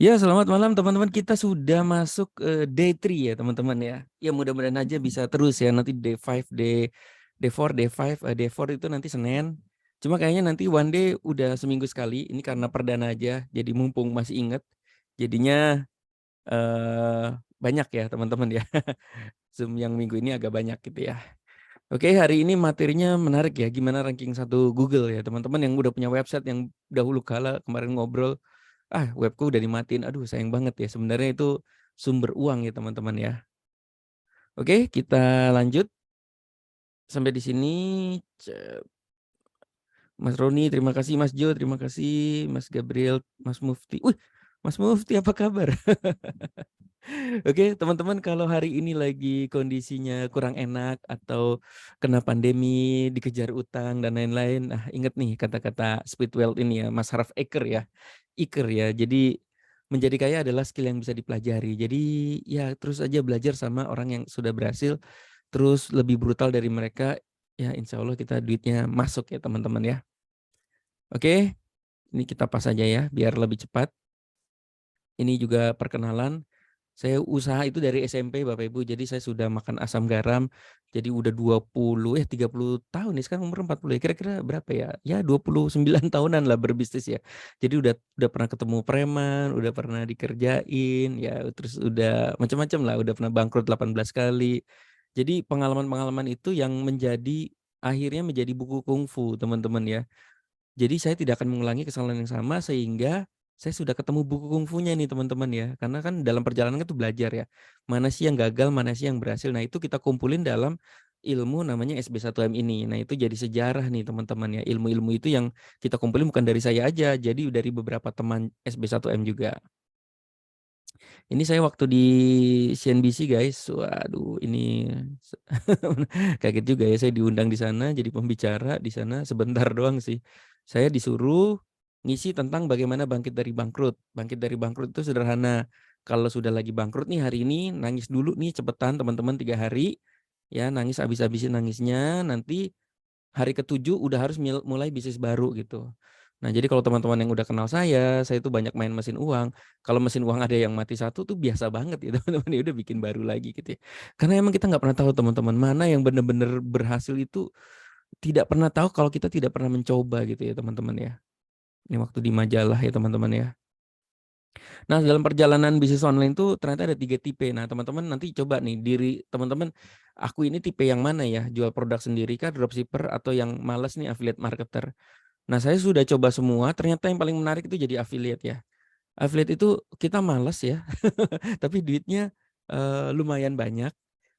Ya, selamat malam teman-teman. Kita sudah masuk day 3 ya teman-teman ya. Ya mudah-mudahan aja bisa terus ya. Nanti day 5, day 4, day 5, day 4 itu nanti Senin. Cuma kayaknya nanti one day udah seminggu sekali. Ini karena perdana aja. Jadi mumpung masih inget. Jadinya banyak ya teman-teman ya. Zoom yang minggu ini agak banyak gitu ya. Oke, hari ini materinya menarik ya. Gimana ranking satu Google ya teman-teman yang udah punya website yang dahulu kala kemarin ngobrol. Webku udah dimatiin. Aduh, sayang banget ya. Sebenarnya itu sumber uang ya, teman-teman ya. Oke, kita lanjut sampai di sini. Mas Roni, terima kasih. Mas Jo, terima kasih. Mas Gabriel, Mas Mufti. Wih, Mas Mufti apa kabar? Oke, teman-teman kalau hari ini lagi kondisinya kurang enak atau kena pandemi, dikejar utang dan lain-lain. Nah, ingat nih kata-kata Speedwell ini ya, Mas Harv Eker ya. Iker ya. Jadi menjadi kaya adalah skill yang bisa dipelajari. Jadi ya terus aja belajar sama orang yang sudah berhasil, terus lebih brutal dari mereka. Ya insya Allah kita duitnya masuk ya teman-teman ya. Oke, ini kita pas aja ya biar lebih cepat. Ini juga perkenalan. Saya usaha itu dari SMP Bapak Ibu, jadi saya sudah makan asam garam, jadi udah 30 tahun nih, sekarang umur 40 ya, kira-kira berapa ya? Ya 29 tahunan lah berbisnis ya. Jadi udah pernah ketemu preman, udah pernah dikerjain, ya terus udah macam-macam lah, udah pernah bangkrut 18 kali. Jadi pengalaman-pengalaman itu yang akhirnya menjadi buku kungfu teman-teman ya. Jadi saya tidak akan mengulangi kesalahan yang sama sehingga saya sudah ketemu buku kungfunya nih teman-teman ya. Karena kan dalam perjalanan itu belajar ya. Mana sih yang gagal, mana sih yang berhasil. Nah itu kita kumpulin dalam ilmu namanya SB1M ini. Nah itu jadi sejarah nih teman-teman ya. Ilmu-ilmu itu yang kita kumpulin bukan dari saya aja. Jadi dari beberapa teman SB1M juga. Ini saya waktu di CNBC guys. Waduh ini kaget juga ya, saya diundang di sana jadi pembicara di sana sebentar doang sih. Saya disuruh ngisi tentang bagaimana bangkit dari bangkrut. Bangkit dari bangkrut itu sederhana. Kalau sudah lagi bangkrut nih hari ini, nangis dulu nih cepetan teman-teman 3 hari. Ya, nangis habis-habisin nangisnya, nanti hari ke-7 udah harus mulai bisnis baru gitu. Nah, jadi kalau teman-teman yang udah kenal saya itu banyak main mesin uang. Kalau mesin uang ada yang mati satu tuh biasa banget ya teman-teman, ya udah bikin baru lagi gitu ya. Karena emang kita nggak pernah tahu teman-teman, mana yang benar-benar berhasil itu tidak pernah tahu kalau kita tidak pernah mencoba gitu ya teman-teman ya. Ini waktu di majalah ya teman-teman ya. Nah, dalam perjalanan bisnis online tuh ternyata ada 3 tipe. Nah, teman-teman nanti coba nih diri teman-teman, aku ini tipe yang mana ya? Jual produk sendiri kah, dropshipper, atau yang males nih affiliate marketer? Nah, saya sudah coba semua, ternyata yang paling menarik itu jadi affiliate ya. Affiliate itu kita males ya, tapi duitnya lumayan banyak.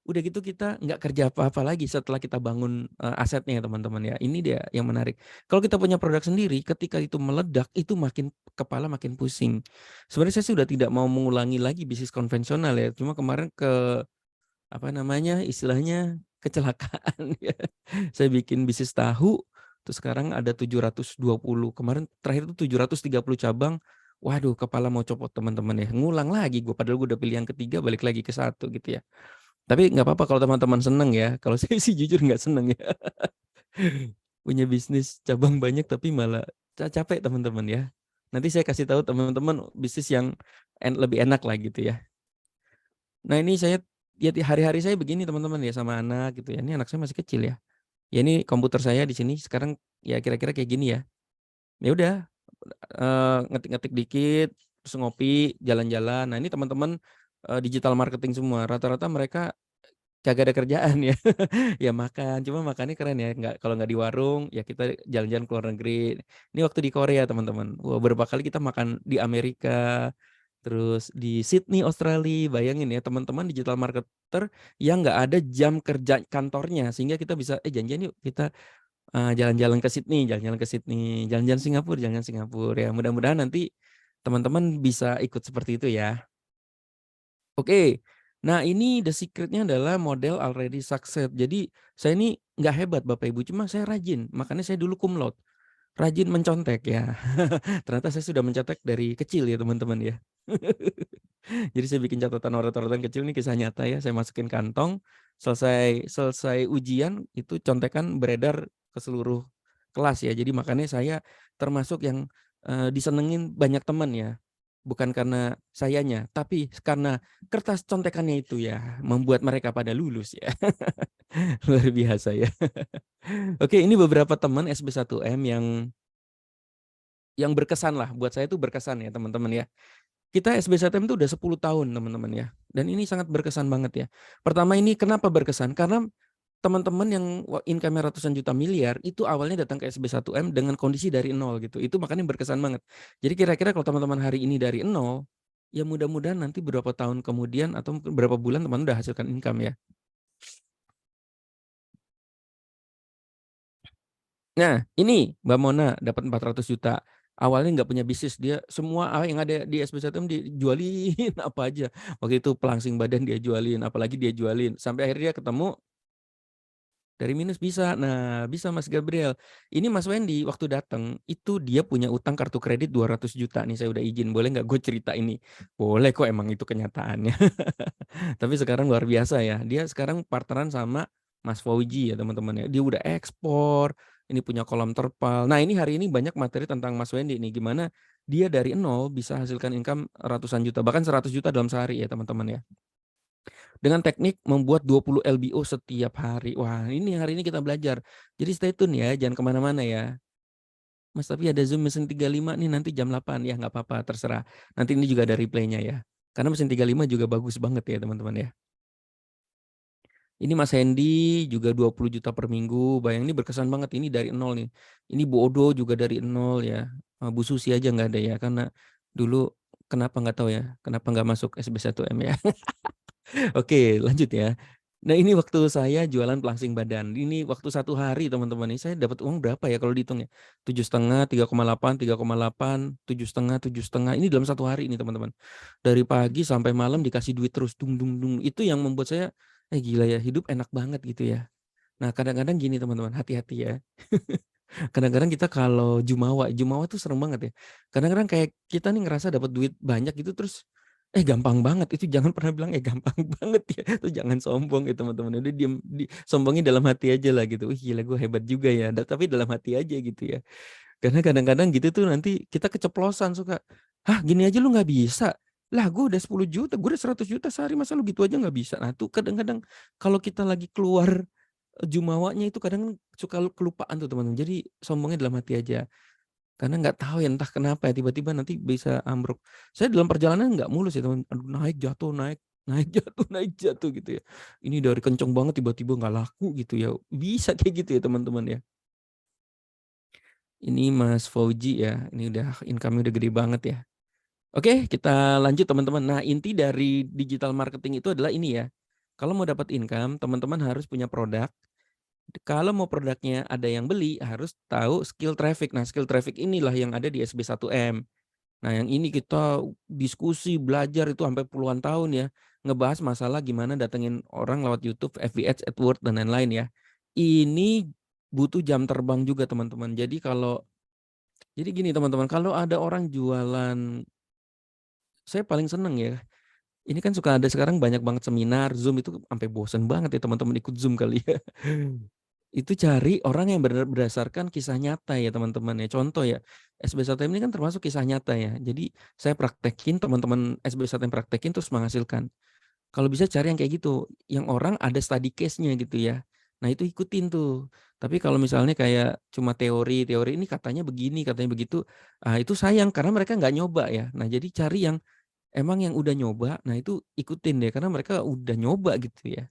Udah gitu kita nggak kerja apa-apa lagi setelah kita bangun asetnya ya teman-teman ya. Ini dia yang menarik. Kalau kita punya produk sendiri, ketika itu meledak, itu kepala makin pusing. Sebenarnya saya sudah tidak mau mengulangi lagi bisnis konvensional ya. Cuma kemarin apa namanya, istilahnya kecelakaan ya. Saya bikin bisnis tahu, terus sekarang ada 720, kemarin terakhir itu 730 cabang. Waduh, kepala mau copot teman-teman ya. Ngulang lagi gue, padahal gue udah pilih yang ketiga, balik lagi ke satu gitu ya. Tapi nggak apa-apa kalau teman-teman seneng ya. Kalau saya sih jujur nggak seneng ya. Punya bisnis cabang banyak tapi malah capek teman-teman ya. Nanti saya kasih tahu teman-teman bisnis yang lebih enak lah gitu ya. Nah ini saya ya hari-hari saya begini teman-teman ya sama anak gitu ya. Ini anak saya masih kecil ya. Ya ini komputer saya di sini sekarang ya kira-kira kayak gini ya. Ya udah ngetik-ngetik dikit, terus ngopi, jalan-jalan. Nah ini teman-teman digital marketing semua. Rata-rata mereka kagak ada kerjaan ya. Ya makan, cuma makannya keren ya. Kalau nggak di warung, ya kita jalan-jalan ke luar negeri. Ini waktu di Korea teman-teman. Wah beberapa kali kita makan di Amerika. Terus di Sydney, Australia, bayangin ya teman-teman digital marketer yang nggak ada jam kerja kantornya, sehingga kita bisa janjian yuk kita jalan-jalan ke Sydney, jalan-jalan ke Sydney, jalan-jalan Singapura, jalan-jalan Singapura ya. Mudah-mudahan nanti teman-teman bisa ikut seperti itu ya. Oke, nah ini the secret-nya adalah model already success. Jadi saya ini nggak hebat Bapak Ibu, cuma saya rajin. Makanya saya dulu cum laude, rajin mencontek ya. Ternyata saya sudah mencetak dari kecil ya teman-teman ya. Jadi saya bikin catatan orat-oratan kecil, nih kisah nyata ya, saya masukin kantong, selesai selesai ujian itu contekan beredar ke seluruh kelas ya. Jadi makanya saya termasuk yang disenengin banyak teman ya. Bukan karena sayanya, tapi karena kertas contekannya itu ya membuat mereka pada lulus ya. Luar biasa ya. Oke, ini beberapa teman SB1M yang berkesan lah. Buat saya itu berkesan ya teman-teman ya. Kita SB1M itu udah 10 tahun teman-teman ya. Dan ini sangat berkesan banget ya. Pertama ini kenapa berkesan? Karena teman-teman yang income ratusan juta miliar itu awalnya datang ke SB1M dengan kondisi dari nol gitu. Itu makanya berkesan banget. Jadi kira-kira kalau teman-teman hari ini dari nol, ya mudah-mudahan nanti beberapa tahun kemudian atau beberapa bulan teman udah hasilkan income ya. Nah, ini Mbak Mona dapat 400 juta. Awalnya nggak punya bisnis, dia semua yang ada di SB1M dijualin apa aja. Waktu itu pelangsing badan dia jualin, apalagi dia jualin. Sampai akhirnya dia ketemu dari minus bisa. Nah, bisa Mas Gabriel. Ini Mas Wendy waktu datang itu dia punya utang kartu kredit 200 juta nih, saya udah izin. Boleh nggak gue cerita ini? Boleh kok, emang itu kenyataannya. Tapi sekarang luar biasa ya. Dia sekarang partneran sama Mas Fauji ya teman-teman ya. Dia udah ekspor, ini punya kolam terpal. Nah, ini hari ini banyak materi tentang Mas Wendy nih. Gimana dia dari nol bisa hasilkan income ratusan juta, bahkan 100 juta dalam sehari ya teman-teman ya. Dengan teknik membuat 20 LBO setiap hari. Wah, ini hari ini kita belajar. Jadi stay tune ya, jangan kemana-mana ya. Mas, tapi ada Zoom mesin 35 nih nanti jam 8. Ya nggak apa-apa, terserah. Nanti ini juga ada replaynya ya. Karena mesin 35 juga bagus banget ya teman-teman ya. Ini Mas Hendy juga 20 juta per minggu. Bayang, ini berkesan banget. Ini dari nol nih. Ini Bu Odo juga dari nol ya. Bu Susi aja nggak ada ya. Karena dulu kenapa nggak tahu ya. Kenapa nggak masuk SB1M ya. Oke, lanjut ya. Nah, ini waktu saya jualan pelangsing badan. Ini waktu 1 hari teman-teman, ini saya dapat uang berapa ya kalau dihitung ya? 7,5, 3,8, 3,8, 7,5, 7,5. Ini dalam 1 hari ini teman-teman. Dari pagi sampai malam dikasih duit terus dung dung dung. Itu yang membuat saya gila ya, hidup enak banget gitu ya. Nah, kadang-kadang gini teman-teman, hati-hati ya. Kadang-kadang kita kalau jumawa tuh serem banget ya. Kadang-kadang kayak kita nih ngerasa dapat duit banyak gitu terus gampang banget. Itu jangan pernah bilang gampang banget ya. Itu jangan sombong ya teman-teman. Udah diem, sombongnya dalam hati aja lah gitu. Wih gila gue hebat juga ya. Tapi dalam hati aja gitu ya. Karena kadang-kadang gitu tuh nanti kita keceplosan suka. Hah, gini aja lu nggak bisa. Lah gue udah 10 juta, gue udah 100 juta sehari, masa lu gitu aja nggak bisa. Nah tuh kadang-kadang kalau kita lagi keluar jumawanya itu kadang suka kelupaan tuh teman-teman. Jadi sombongnya dalam hati aja. Karena nggak tahu ya entah kenapa ya tiba-tiba nanti bisa ambruk. Saya dalam perjalanan nggak mulus ya teman. Aduh, naik jatuh naik naik jatuh naik jatuh gitu ya. Ini dari kenceng banget tiba-tiba nggak laku gitu ya. Bisa kayak gitu ya teman-teman ya. Ini Mas Fauji ya. Ini udah income-nya udah gede banget ya. Oke, kita lanjut teman-teman. Nah, inti dari digital marketing itu adalah ini ya. Kalau mau dapat income, teman-teman harus punya produk. Kalau mau produknya ada yang beli, harus tahu skill traffic. Nah, skill traffic inilah yang ada di SB1M. Nah, yang ini kita diskusi, belajar itu sampai puluhan tahun ya. Ngebahas masalah gimana datengin orang lewat YouTube, FB Ads, AdWords, dan lain-lain ya. Ini butuh jam terbang juga teman-teman. Jadi gini teman-teman, kalau ada orang jualan, saya paling seneng ya. Ini kan suka ada sekarang banyak banget seminar, Zoom itu sampai bosen banget ya teman-teman ikut Zoom kali ya. Itu cari orang yang berdasarkan kisah nyata ya teman-teman ya. Contoh ya, SB1M ini kan termasuk kisah nyata ya. Jadi saya praktekin, teman-teman SB1M praktekin terus menghasilkan. Kalau bisa cari yang kayak gitu, yang orang ada study case-nya gitu ya. Nah itu ikutin tuh. Tapi kalau misalnya kayak cuma teori ini katanya begini, katanya begitu, itu sayang karena mereka nggak nyoba ya. Nah jadi cari yang emang yang udah nyoba, nah itu ikutin deh karena mereka udah nyoba gitu ya.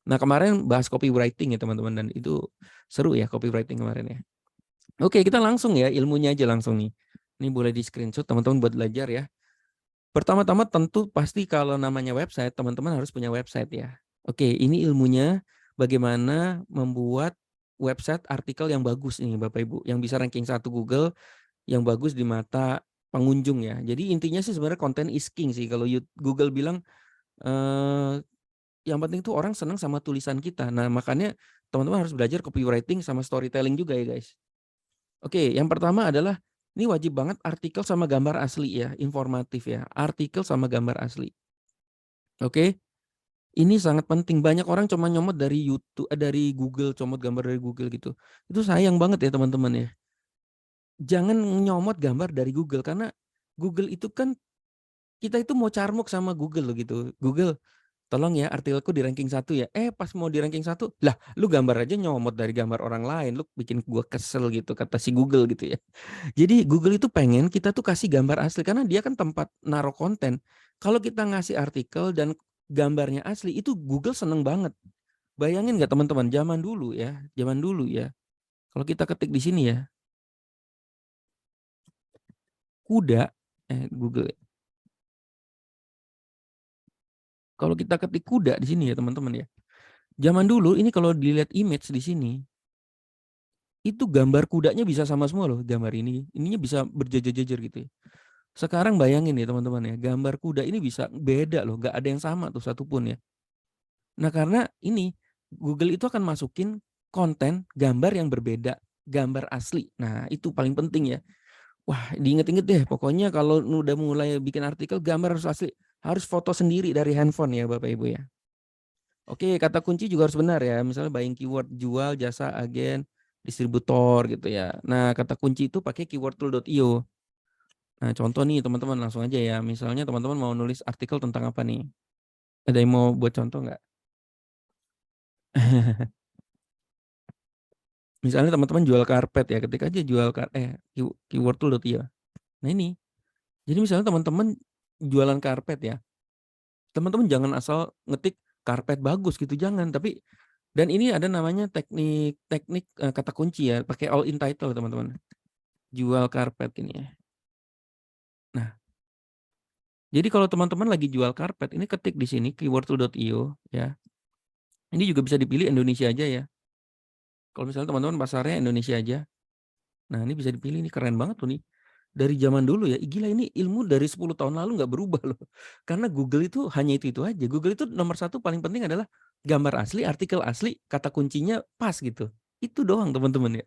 Nah kemarin bahas copywriting ya teman-teman dan itu seru ya copywriting kemarin ya. Oke kita langsung ya ilmunya aja langsung nih. Ini boleh di screenshot teman-teman buat belajar ya. Pertama-tama tentu pasti kalau namanya website teman-teman harus punya website ya. Oke ini ilmunya bagaimana membuat website artikel yang bagus nih Bapak Ibu. Yang bisa ranking 1 Google, yang bagus di mata pengunjung ya. Jadi intinya sih sebenarnya content is king sih. Kalau Google bilang yang penting tuh orang senang sama tulisan kita. Nah, makanya teman-teman harus belajar copywriting sama storytelling juga ya, guys. Oke, yang pertama adalah ini wajib banget artikel sama gambar asli ya, informatif ya. Artikel sama gambar asli. Oke. Ini sangat penting. Banyak orang cuma nyomot dari YouTube, dari Google, comot gambar dari Google gitu. Itu sayang banget ya, teman-teman ya. Jangan nyomot gambar dari Google karena Google itu kan Kita itu mau carmuk sama Google loh gitu. Google, tolong ya artikelku di ranking 1 ya. Pas mau di ranking 1, lah lu gambar aja nyomot dari gambar orang lain, lu bikin gua kesel gitu kata si Google gitu ya. Jadi Google itu pengen kita tuh kasih gambar asli karena dia kan tempat naruh konten. Kalau kita ngasih artikel dan gambarnya asli itu Google seneng banget. Bayangin nggak teman-teman zaman dulu ya. Kalau kita ketik di sini ya, kuda, Google ya. Kalau kita ketik kuda di sini ya teman-teman ya. Zaman dulu ini kalau dilihat image di sini, itu gambar kudanya bisa sama semua loh gambar ini. Ininya bisa berjejer-jejer gitu ya. Sekarang bayangin ya teman-teman ya, gambar kuda ini bisa beda loh, nggak ada yang sama tuh satupun ya. Nah karena ini Google itu akan masukin konten gambar yang berbeda, gambar asli. Nah itu paling penting ya. Wah diinget-inget deh, pokoknya kalau udah mulai bikin artikel gambar harus asli, harus foto sendiri dari handphone ya Bapak Ibu ya. Oke, kata kunci juga harus benar ya. Misalnya buying keyword jual, jasa, agen, distributor gitu ya. Nah, kata kunci itu pakai keyword tool.io. Nah, contoh nih teman-teman langsung aja ya. Misalnya teman-teman mau nulis artikel tentang apa nih? Ada yang mau buat contoh nggak? Misalnya teman-teman jual karpet ya, ketik aja jual keyword tool.io. Nah ini, jadi misalnya teman-teman jualan karpet ya, teman-teman jangan asal ngetik karpet bagus gitu, jangan. Tapi dan ini ada namanya teknik kata kunci ya, pakai all in title teman-teman. Jual karpet ini ya. Nah, jadi kalau teman-teman lagi jual karpet, ini ketik di sini keyword tool.io ya. Ini juga bisa dipilih Indonesia aja ya. Kalau misalnya teman-teman pasarnya Indonesia aja. Nah, ini bisa dipilih, ini keren banget tuh nih. Dari zaman dulu ya, gila ini ilmu dari 10 tahun lalu nggak berubah loh. Karena Google itu hanya itu aja. Google itu nomor 1 paling penting adalah gambar asli, artikel asli, kata kuncinya pas gitu. Itu doang teman-teman ya.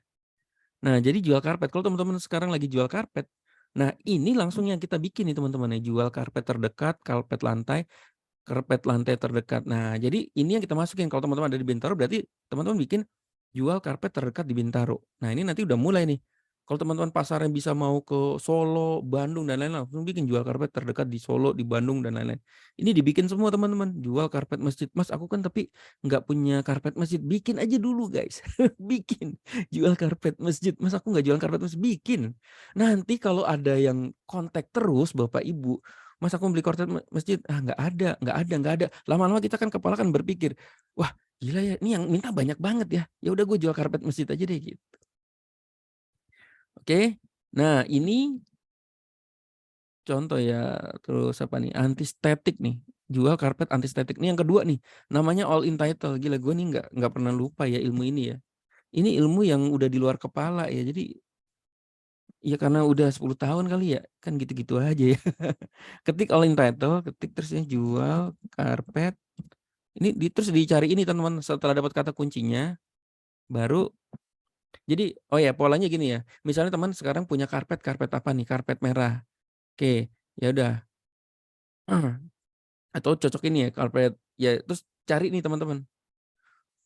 Nah, jadi jual karpet. Kalau teman-teman sekarang lagi jual karpet, nah ini langsung yang kita bikin nih teman-teman ya. Jual karpet terdekat, karpet lantai terdekat. Nah, jadi ini yang kita masukin. Kalau teman-teman ada di Bintaro berarti teman-teman bikin jual karpet terdekat di Bintaro. Nah, ini nanti udah mulai nih. Kalau teman-teman pasarnya bisa mau ke Solo, Bandung dan lain-lain, langsung bikin jual karpet terdekat di Solo, di Bandung dan lain-lain. Ini dibikin semua teman-teman. Jual karpet masjid. Mas, aku kan tapi nggak punya karpet masjid. Bikin aja dulu guys. Bikin. Jual karpet masjid. Mas, aku nggak jualan karpet masjid. Bikin. Nanti kalau ada yang kontak terus Bapak Ibu, Mas aku beli karpet masjid, nggak ada. Lama-lama kita kan kepala kan berpikir, wah gila ya, ini yang minta banyak banget ya. Ya udah gue jual karpet masjid aja deh gitu. Oke. Nah, ini contoh ya. Terus apa nih? Antistatik nih. Jual karpet antistatik. Ini yang kedua nih. Namanya all in title. Gila gue nih nggak pernah lupa ya ilmu ini ya. Ini ilmu yang udah di luar kepala ya. Jadi ya karena udah 10 tahun kali ya. Kan gitu-gitu aja ya. Ketik all in title, ketik terusnya jual karpet. Ini terus dicari ini teman-teman, setelah dapat kata kuncinya, baru jadi oh ya polanya gini ya, misalnya teman sekarang punya karpet apa nih? Karpet merah. Oke, ya udah, atau cocok ini ya karpet ya terus cari nih teman-teman,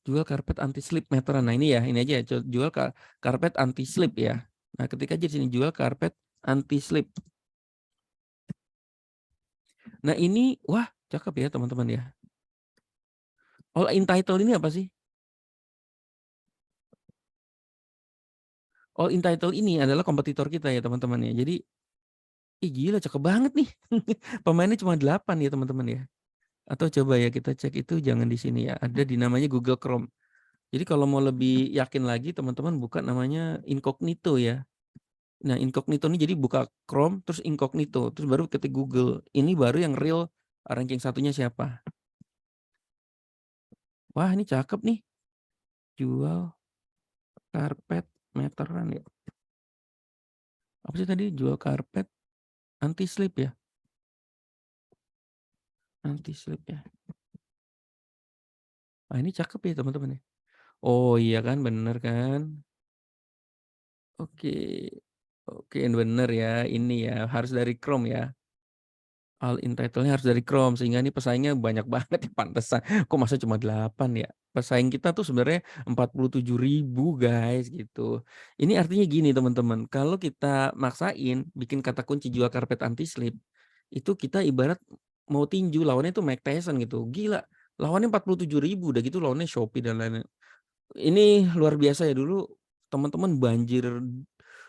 jual karpet anti slip meteran. Nah ini ya, ini aja jual karpet anti slip ya. Nah ketik aja di sini jual karpet anti slip. Nah ini wah cakep ya teman-teman ya. All in title ini apa sih? All in title ini adalah kompetitor kita ya teman-teman ya. Jadi ih gila cakep banget nih. Pemainnya cuma 8 ya teman-teman ya. Atau coba ya kita cek itu jangan di sini ya. Ada di namanya Google Chrome. Jadi kalau mau lebih yakin lagi teman-teman buka namanya incognito ya. Nah incognito ini jadi buka Chrome terus incognito. Terus baru ketik Google. Ini baru yang real ranking satunya siapa. Wah ini cakep nih. Jual karpet meteran ya. Apa sih tadi jual karpet anti slip ya. Anti slip ya. Wah ini cakep ya teman-teman ya. Oh iya kan bener kan. Oke. Oke bener ya ini ya harus dari Chrome ya. All in title-nya harus dari Chrome sehingga ini pesaingnya banyak banget ya pantesan. Kok masa cuma 8 ya? Pesaing kita tuh sebenarnya 47.000 guys gitu. Ini artinya gini teman-teman, kalau kita maksain bikin kata kunci jual karpet anti slip, itu kita ibarat mau tinju lawannya itu Mike Tyson gitu. Gila, lawannya 47.000 udah gitu lawannya Shopee dan lain-lain. Ini luar biasa ya dulu teman-teman banjir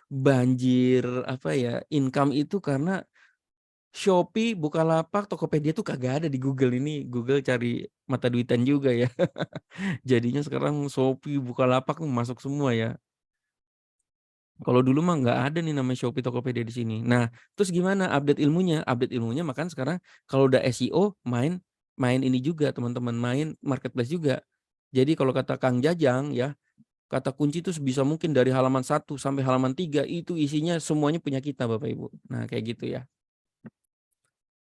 banjir apa ya, income itu karena Shopee, Bukalapak, Tokopedia tuh kagak ada di Google ini. Google cari mata duitan juga ya. Jadinya sekarang Shopee, Bukalapak masuk semua ya. Kalau dulu mah nggak ada nih namanya Shopee, Tokopedia di sini. Nah, terus gimana update ilmunya? Update ilmunya makanya sekarang kalau udah SEO main main ini juga teman-teman, main marketplace juga. Jadi kalau kata Kang Jajang ya, kata kunci itu sebisa mungkin dari halaman 1 sampai halaman 3 itu isinya semuanya punya kita Bapak Ibu. Nah, kayak gitu ya.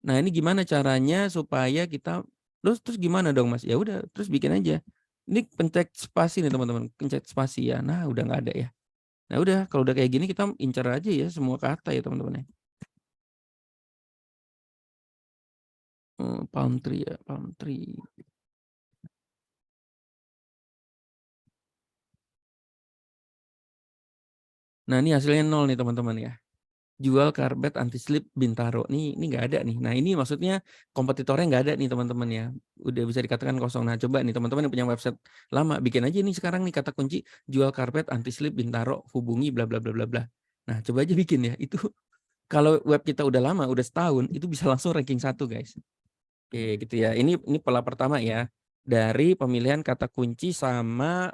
Nah, ini gimana caranya supaya kita terus gimana dong, Mas? Ya udah, terus bikin aja. Ini pencet spasi nih teman-teman, pencet spasi ya. Nah, udah nggak ada ya. Nah, udah kalau udah kayak gini kita incar aja ya semua kata ya teman-teman ya. Palm tree ya, palm tree. Nah, ini hasilnya 0 nih teman-teman ya. Jual karpet anti slip Bintaro. Ini nggak ada nih. Nah, ini maksudnya kompetitornya nggak ada nih teman-teman ya. Udah bisa dikatakan kosong. Nah, coba nih teman-teman yang punya website lama bikin aja nih sekarang nih kata kunci jual karpet anti slip Bintaro, hubungi bla bla bla bla bla. Nah, coba aja bikin ya. Itu kalau web kita udah lama, udah setahun, itu bisa langsung ranking 1, guys. Oke, gitu ya. Ini pola pertama ya. Dari pemilihan kata kunci sama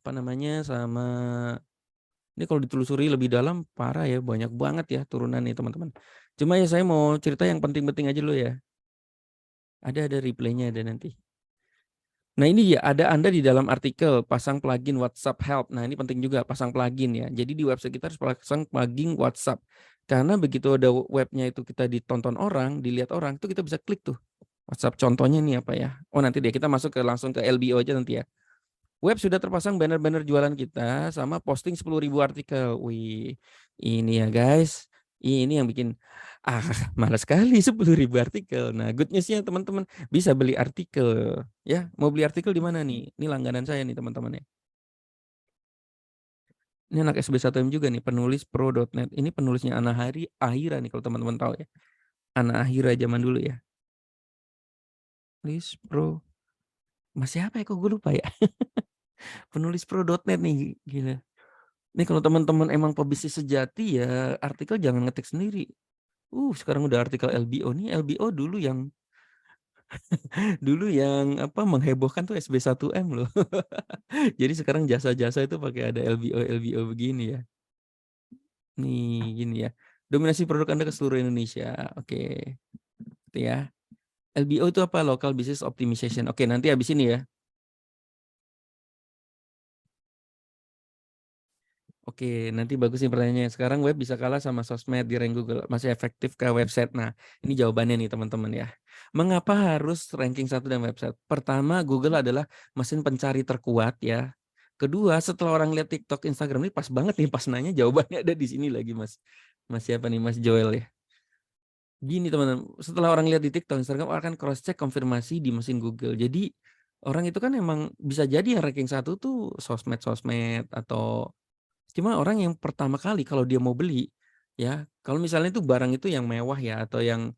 apa namanya? Sama ini kalau ditelusuri lebih dalam parah ya, banyak banget ya turunan nih teman-teman. Cuma ya saya mau cerita yang penting-penting aja dulu ya. Ada replaynya ada nanti. Nah ini ya ada Anda di dalam artikel pasang plugin WhatsApp Help. Nah ini penting juga pasang plugin ya. Jadi di website kita harus pasang plugin WhatsApp. Karena begitu ada webnya itu kita ditonton orang, dilihat orang, itu kita bisa klik tuh. WhatsApp contohnya nih apa ya. Oh nanti deh kita masuk langsung ke LBO aja nanti ya. Web sudah terpasang banner-banner jualan kita sama posting 10.000 artikel. Wih, ini ya guys, ini yang bikin ah malas sekali 10.000 artikel. Nah, good news-nya teman-teman bisa beli artikel ya. Mau beli artikel di mana nih? Ini langganan saya nih teman-teman ya. Ini anak SB1M juga nih, penulis pro.net. Ini penulisnya Ana Ahira nih kalau teman-teman tahu ya. Ana Ahira zaman dulu ya. Penulis pro Mas siapa ya kok gue lupa ya. Penulis pro.net nih, gila. Nih kalau teman-teman emang pebisnis sejati ya artikel jangan ngetik sendiri. Sekarang udah artikel LBO nih. LBO dulu yang apa menghebohkan tuh SB1M loh. Jadi sekarang jasa-jasa itu pakai ada LBO begini ya. Nih gini ya. Dominasi produk Anda ke seluruh Indonesia. Oke. Gitu ya. LBO itu apa? Local Business Optimization. Oke, nanti habis ini ya. Oke, nanti bagus nih pertanyaannya. Sekarang web bisa kalah sama sosmed di rank Google. Masih efektif ke website? Nah, ini jawabannya nih teman-teman ya. Mengapa harus ranking 1 dan website? Pertama, Google adalah mesin pencari terkuat ya. Kedua, setelah orang lihat TikTok, Instagram ini pas banget nih pas nanya jawabannya ada di sini lagi Mas. Mas siapa nih? Mas Joel ya. Gini teman-teman, setelah orang lihat di TikTok, Instagram akan cross check konfirmasi di mesin Google. Jadi orang itu kan emang bisa jadi yang ranking 1 tuh sosmed-sosmed atau cuma orang yang pertama kali kalau dia mau beli, ya kalau misalnya itu barang itu yang mewah ya atau yang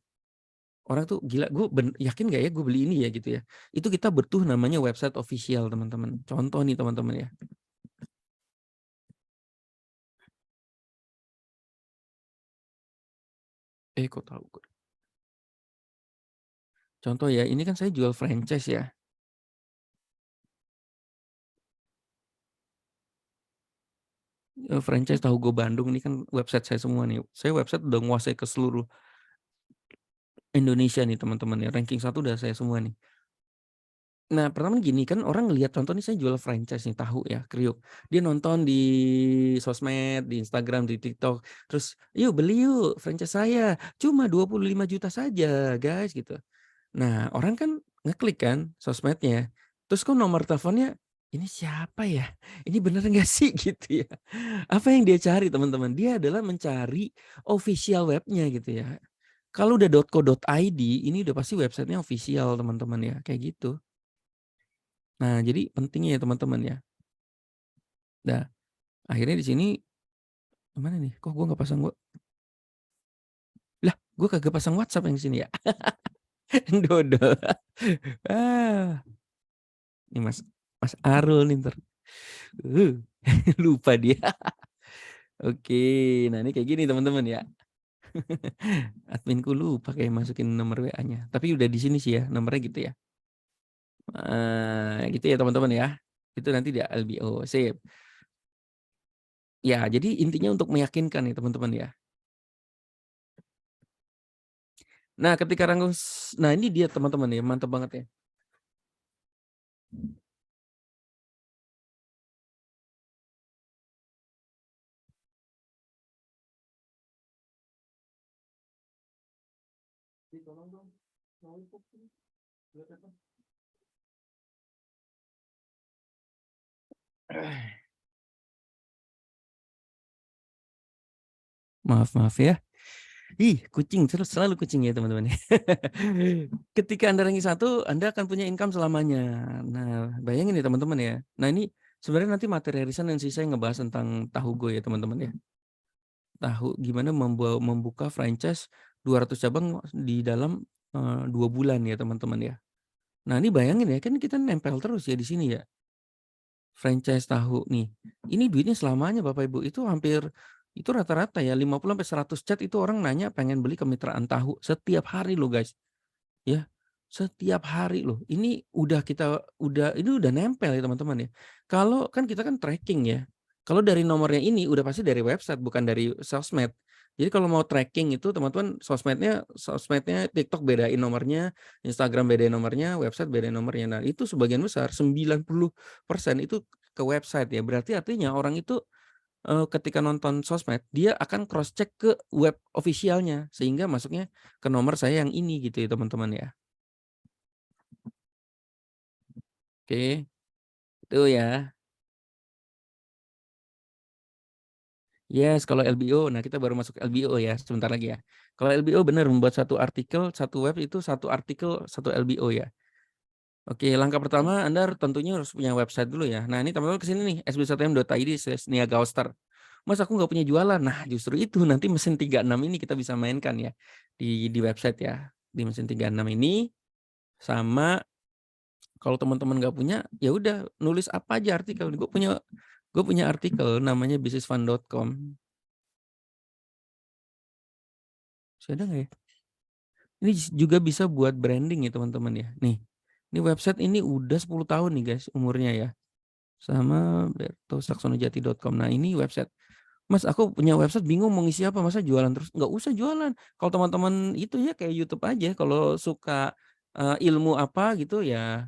orang tuh gila gue yakin nggak ya gue beli ini ya gitu ya. Itu kita butuh namanya website official teman-teman. Contoh nih teman-teman ya. Kok tahu? Contoh ya, ini kan saya jual franchise ya. Franchise Tahu Go Bandung ini kan website saya semua nih. Saya website udah nguasai ke seluruh Indonesia nih teman-teman ya. Ranking 1 udah saya semua nih. Nah, pertama gini kan orang ngelihat contoh nih saya jual franchise nih tahu ya, kriuk. Dia nonton di sosmed, di Instagram, di TikTok, terus, "Yuk beli yuk franchise saya, cuma 25 juta saja guys," gitu. Nah, orang kan ngeklik kan sosmednya, terus kok nomor teleponnya, "Ini siapa ya? Ini bener nggak sih?" Gitu ya. Apa yang dia cari teman-teman, dia adalah mencari official webnya gitu ya. Kalau udah .co.id ini udah pasti websitenya official teman-teman ya, kayak gitu. Nah, jadi pentingnya ya teman-teman ya. Nah, akhirnya di sini gimana nih? Kok gua nggak pasang gua? Lah, Gue kagak pasang WhatsApp yang sini ya. Dodol. Ini Mas Arul nih ntar. Lupa dia. Oke, nah ini kayak gini teman-teman ya. Adminku lupa kayak masukin nomor WA-nya. Tapi udah di sini sih ya, nomornya gitu ya. Gitu ya teman-teman ya. Itu nanti di LBO. Sip. Ya, jadi intinya untuk meyakinkan nih teman-teman ya. Nah, ketika nah ini dia teman-teman ya, mantap banget ya. Maaf ya. Kucing selalu kucing ya teman-teman. Ketika Anda ranking 1, Anda akan punya income selamanya. Nah, bayangin nih teman-teman ya. Nah, ini sebenarnya nanti materi Risan dan saya ngebahas tentang Tahu Go ya teman-teman ya. Tahu gimana membuka franchise 200 cabang di dalam 2 bulan ya teman-teman ya. Nah, ini bayangin ya, kan kita nempel terus ya di sini ya. Franchise tahu nih. Ini duitnya selamanya Bapak Ibu, itu hampir itu rata-rata ya 50 sampai 100 chat itu orang nanya pengen beli kemitraan tahu setiap hari loh guys. Ya. Setiap hari loh. Ini udah nempel ya teman-teman ya. Kalau kan kita kan tracking ya. Kalau dari nomornya ini udah pasti dari website bukan dari sosmed. Jadi kalau mau tracking itu teman-teman sosmednya TikTok bedain nomornya, Instagram bedain nomornya, website bedain nomornya. Nah, itu sebagian besar 90% itu ke website ya. Berarti artinya orang itu ketika nonton sosmed dia akan cross check ke web officialnya sehingga masuknya ke nomor saya yang ini gitu ya teman-teman ya. Oke, itu ya. Yes, kalau LBO, nah kita baru masuk LBO ya, sebentar lagi ya. Kalau LBO benar membuat satu artikel, satu web itu satu artikel, satu LBO ya. Oke, langkah pertama Anda tentunya harus punya website dulu ya. Nah, ini teman-teman ke sini nih, sb1m.id/niagaoster. Mas aku nggak punya jualan. Nah, justru itu nanti mesin 36 ini kita bisa mainkan ya di website ya. Di mesin 36 ini sama kalau teman-teman nggak punya, ya udah nulis apa aja artikel. Gue punya artikel namanya businessfun.com. Masih ada nggak ya? Ini juga bisa buat branding ya teman-teman ya. Nih, ini website ini udah 10 tahun nih guys umurnya ya. Sama bertosaksono.jati.com. Nah ini website. Mas aku punya website bingung mau ngisi apa. Masa jualan terus? Nggak usah jualan. Kalau teman-teman itu ya kayak YouTube aja. Kalau suka ilmu apa gitu ya.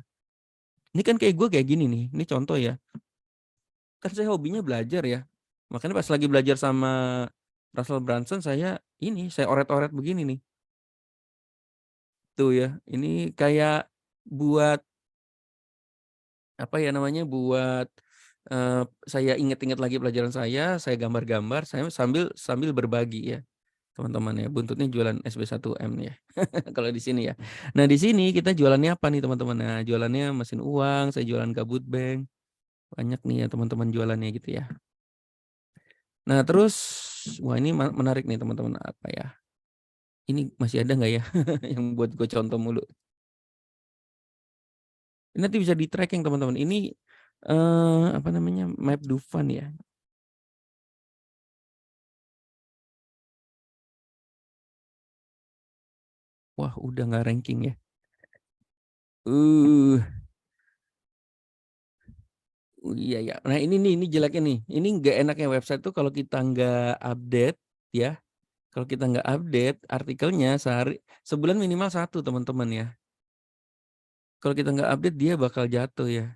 Ini kan kayak gue kayak gini nih. Ini contoh ya. Kan saya hobinya belajar ya. Makanya pas lagi belajar sama Russell Brunson saya oret-oret begini nih. Tuh ya, ini kayak buat apa ya namanya, buat saya inget-inget lagi pelajaran saya gambar-gambar, saya sambil sambil berbagi ya, teman-teman ya. Buntutnya jualan SB1M ya, kalau di sini ya. Nah, di sini kita jualannya apa nih, teman-teman? Nah, jualannya mesin uang, saya jualan Gabut Bank. Banyak nih ya teman-teman jualannya gitu ya. Nah, terus wah ini menarik nih teman-teman, apa ya? Ini masih ada nggak ya yang buat gue contoh mulu? Ini nanti bisa di-tracking teman-teman. Ini, apa namanya, Map Dufan ya. Wah, udah nggak ranking ya. Uh, iya ya. Nah ini jeleknya nih. Ini nggak enaknya website tuh kalau kita nggak update ya. Kalau kita nggak update artikelnya sebulan minimal 1 teman-teman ya. Kalau kita nggak update dia bakal jatuh ya.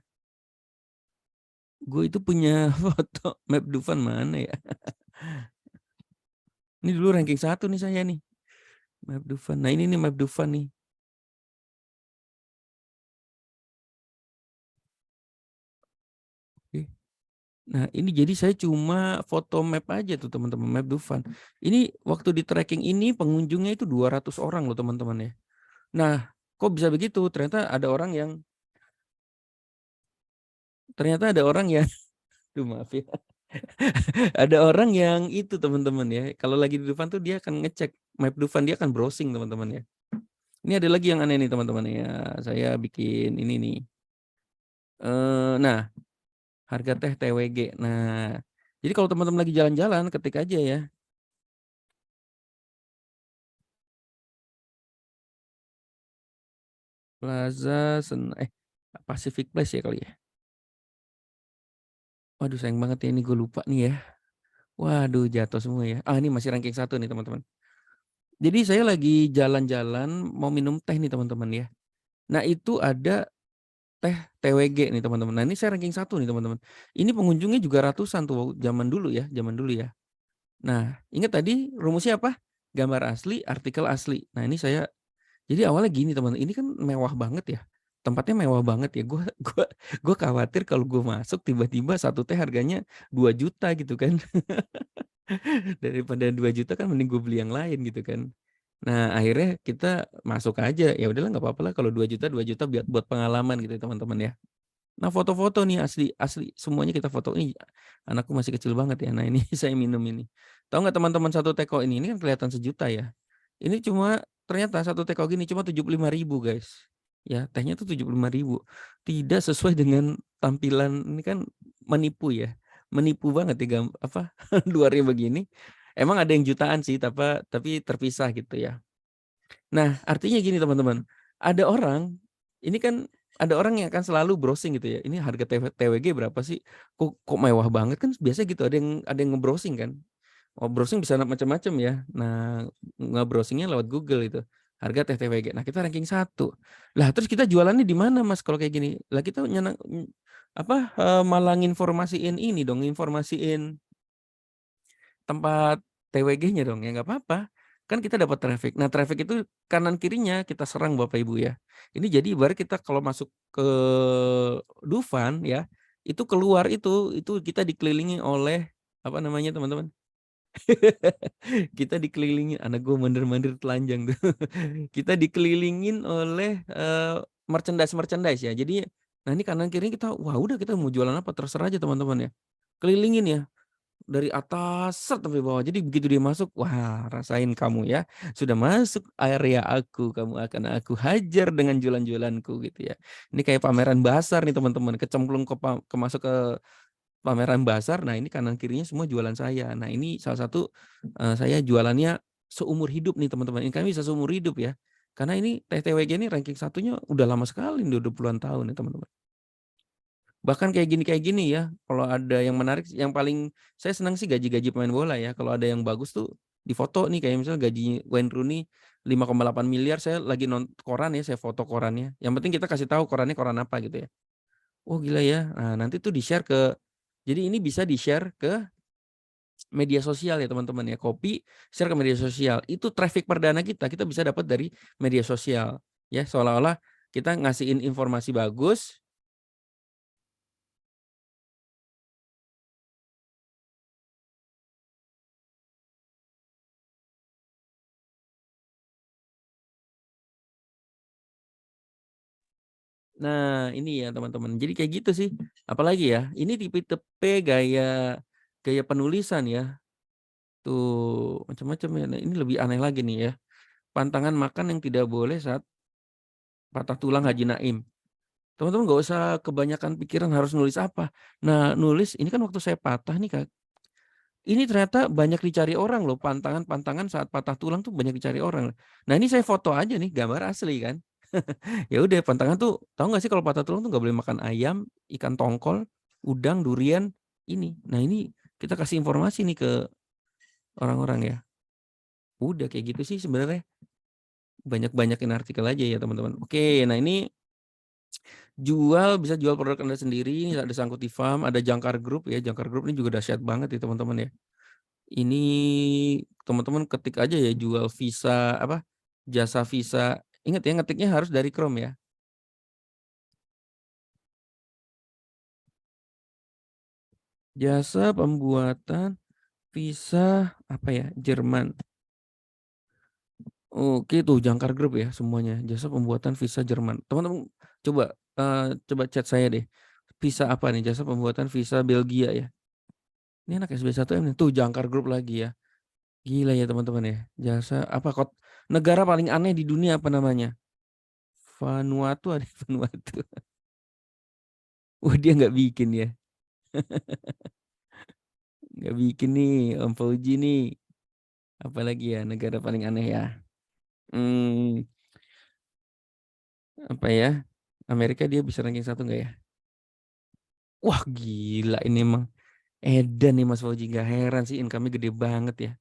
Gue itu punya foto Map Dufan mana ya? Ini dulu ranking 1 nih saya nih. Map Dufan. Nah ini nih Map Dufan nih. Oke. Nah, ini jadi saya cuma foto map aja tuh teman-teman, Map Dufan. Ini waktu di tracking ini pengunjungnya itu 200 orang loh teman-teman ya. Nah, kok bisa begitu? Ternyata ada orang yang duh maaf ya. Ada orang yang itu teman-teman ya, kalau lagi di Dufan tuh dia akan ngecek Map Dufan, dia akan browsing teman-teman ya. Ini ada lagi yang aneh nih teman-teman ya, saya bikin ini nih. Nah, harga teh TWG. Nah, jadi kalau teman-teman lagi jalan-jalan, ketik aja ya. Plaza Pacific Place ya kali ya. Waduh sayang banget ya, ini gue lupa nih ya. Waduh jatuh semua ya. Ini masih ranking 1 nih teman-teman. Jadi saya lagi jalan-jalan mau minum teh nih teman-teman ya. Nah itu ada teh TWG nih teman-teman. Nah ini saya ranking 1 nih teman-teman. Ini pengunjungnya juga ratusan tuh zaman dulu ya, zaman dulu ya. Nah ingat tadi rumusnya apa? Gambar asli, artikel asli. Nah ini saya, jadi awalnya gini teman, ini kan mewah banget ya. Tempatnya mewah banget ya. Gua khawatir kalau gue masuk tiba-tiba satu teh harganya 2 juta gitu kan. Daripada 2 juta kan mending gue beli yang lain gitu kan. Nah, akhirnya kita masuk aja, ya udahlah nggak apa-apa lah kalau 2 juta buat pengalaman gitu ya teman-teman ya. Nah, foto-foto nih asli asli semuanya kita foto. Ini anakku masih kecil banget ya. Nah, ini saya minum ini. Tahu nggak teman-teman satu teko ini kan kelihatan sejuta ya. Ini cuma ternyata satu teko gini cuma 75.000 guys. Ya, tehnya tuh 75.000. Tidak sesuai dengan tampilan, ini kan menipu ya. Menipu banget ya luarnya begini. Emang ada yang jutaan sih, tapi terpisah gitu ya. Nah, artinya gini teman-teman, ada orang, ini kan ada orang yang akan selalu browsing gitu ya. Ini harga TWG berapa sih? Kok mewah banget kan biasa gitu, ada yang nge-browsing kan. Oh, browsing bisa macam-macam ya. Nah, nge-browsingnya lewat Google itu. Harga teh TWG. Nah, kita ranking 1. Lah, terus kita jualannya di mana, Mas, kalau kayak gini? Lah, kita malah nginformasiin ini dong, nginformasiin tempat TWG-nya dong, ya nggak apa-apa. Kan kita dapat traffic. Nah, traffic itu kanan kirinya kita serang Bapak Ibu ya. Ini jadi ibarat kita kalau masuk ke Dufan ya, itu keluar itu kita dikelilingi oleh apa namanya teman-teman? Kita dikelilingi, anak gue mandir-mandir telanjang tuh. Kita dikelilingin oleh merchandise ya. Jadi, nah ini kanan kiri kita, wah udah kita mau jualan apa terserah aja teman-teman ya. Kelilingin ya. Dari atas sampai bawah. Jadi begitu dia masuk, wah rasain kamu ya, sudah masuk area aku, kamu akan aku hajar dengan jualan-jualanku gitu ya. Ini kayak pameran bazar nih teman-teman, kecemplung masuk ke pameran bazar, nah ini kanan kirinya semua jualan saya. Nah ini salah satu, saya jualannya seumur hidup nih teman-teman, ini kami bisa seumur hidup ya. Karena ini teh TWG ini ranking 1-nya udah lama sekali, udah puluhan tahun ya teman-teman. Bahkan kayak gini ya, kalau ada yang menarik, yang paling saya senang sih gaji-gaji pemain bola ya. Kalau ada yang bagus tuh difoto nih, kayak misalnya gaji Wayne Rooney 5,8 miliar, saya lagi koran ya, saya foto korannya. Yang penting kita kasih tahu korannya koran apa gitu ya. Oh gila ya. Nah, nanti tuh di-share jadi ini bisa di-share ke media sosial ya teman-teman ya. Copy, share ke media sosial. Itu traffic perdana kita bisa dapat dari media sosial. Ya, seolah-olah kita ngasihin informasi bagus. Nah, ini ya teman-teman. Jadi kayak gitu sih. Apalagi ya, ini tipe-tipe gaya gaya penulisan ya. Tuh, macam-macam ya. Nah, ini lebih aneh lagi nih ya. Pantangan makan yang tidak boleh saat patah tulang Haji Naim. Teman-teman nggak usah kebanyakan pikiran harus nulis apa. Nah, nulis ini kan waktu saya patah nih, Kak. Ini ternyata banyak dicari orang loh, pantangan-pantangan saat patah tulang tuh banyak dicari orang. Nah, ini saya foto aja nih, gambar asli kan. Ya udah pantangan tuh, tahu nggak sih kalau patah tulang tuh nggak boleh makan ayam, ikan tongkol, udang, durian, ini. Nah ini kita kasih informasi nih ke orang-orang ya. Udah kayak gitu sih sebenarnya. Banyak-banyakin artikel aja ya teman-teman. Oke, nah ini bisa jual produk Anda sendiri, ini ada Sangkuti Farm, ada Jangkar Group ya. Jangkar Group ini juga dahsyat banget ya teman-teman ya. Ini teman-teman ketik aja ya, jual visa jasa visa. Ingat ya, ngetiknya harus dari Chrome ya. Jasa pembuatan visa Jerman. Oke tuh Jangkar Group ya semuanya, jasa pembuatan visa Jerman. Teman-teman coba chat saya deh. Visa apa nih? Jasa pembuatan visa Belgia ya. Ini anak SB1M nih. Tuh Jangkar Group lagi ya. Gila ya teman-teman ya. Jasa apa negara paling aneh di dunia apa namanya? Vanuatu ada Vanuatu. Wah dia nggak bikin ya. Nggak bikin nih Om Fauji nih. Apalagi ya negara paling aneh ya. Hmm, apa ya? Amerika dia bisa ranking 1 nggak ya? Wah gila ini emang edan nih Mas Fauji. Nggak heran sih income-nya gede banget ya.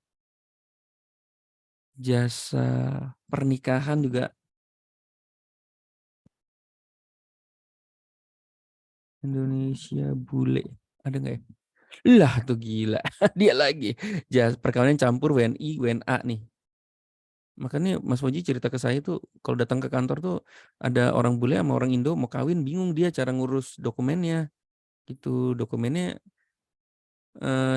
Jasa pernikahan juga Indonesia bule. Ada nggak ya? Lah tuh gila. Dia lagi. Perkawinan campur WNI, WNA nih. Makanya Mas Fauji cerita ke saya tuh kalau datang ke kantor tuh ada orang bule sama orang Indo mau kawin bingung dia cara ngurus dokumennya gitu. Dokumennya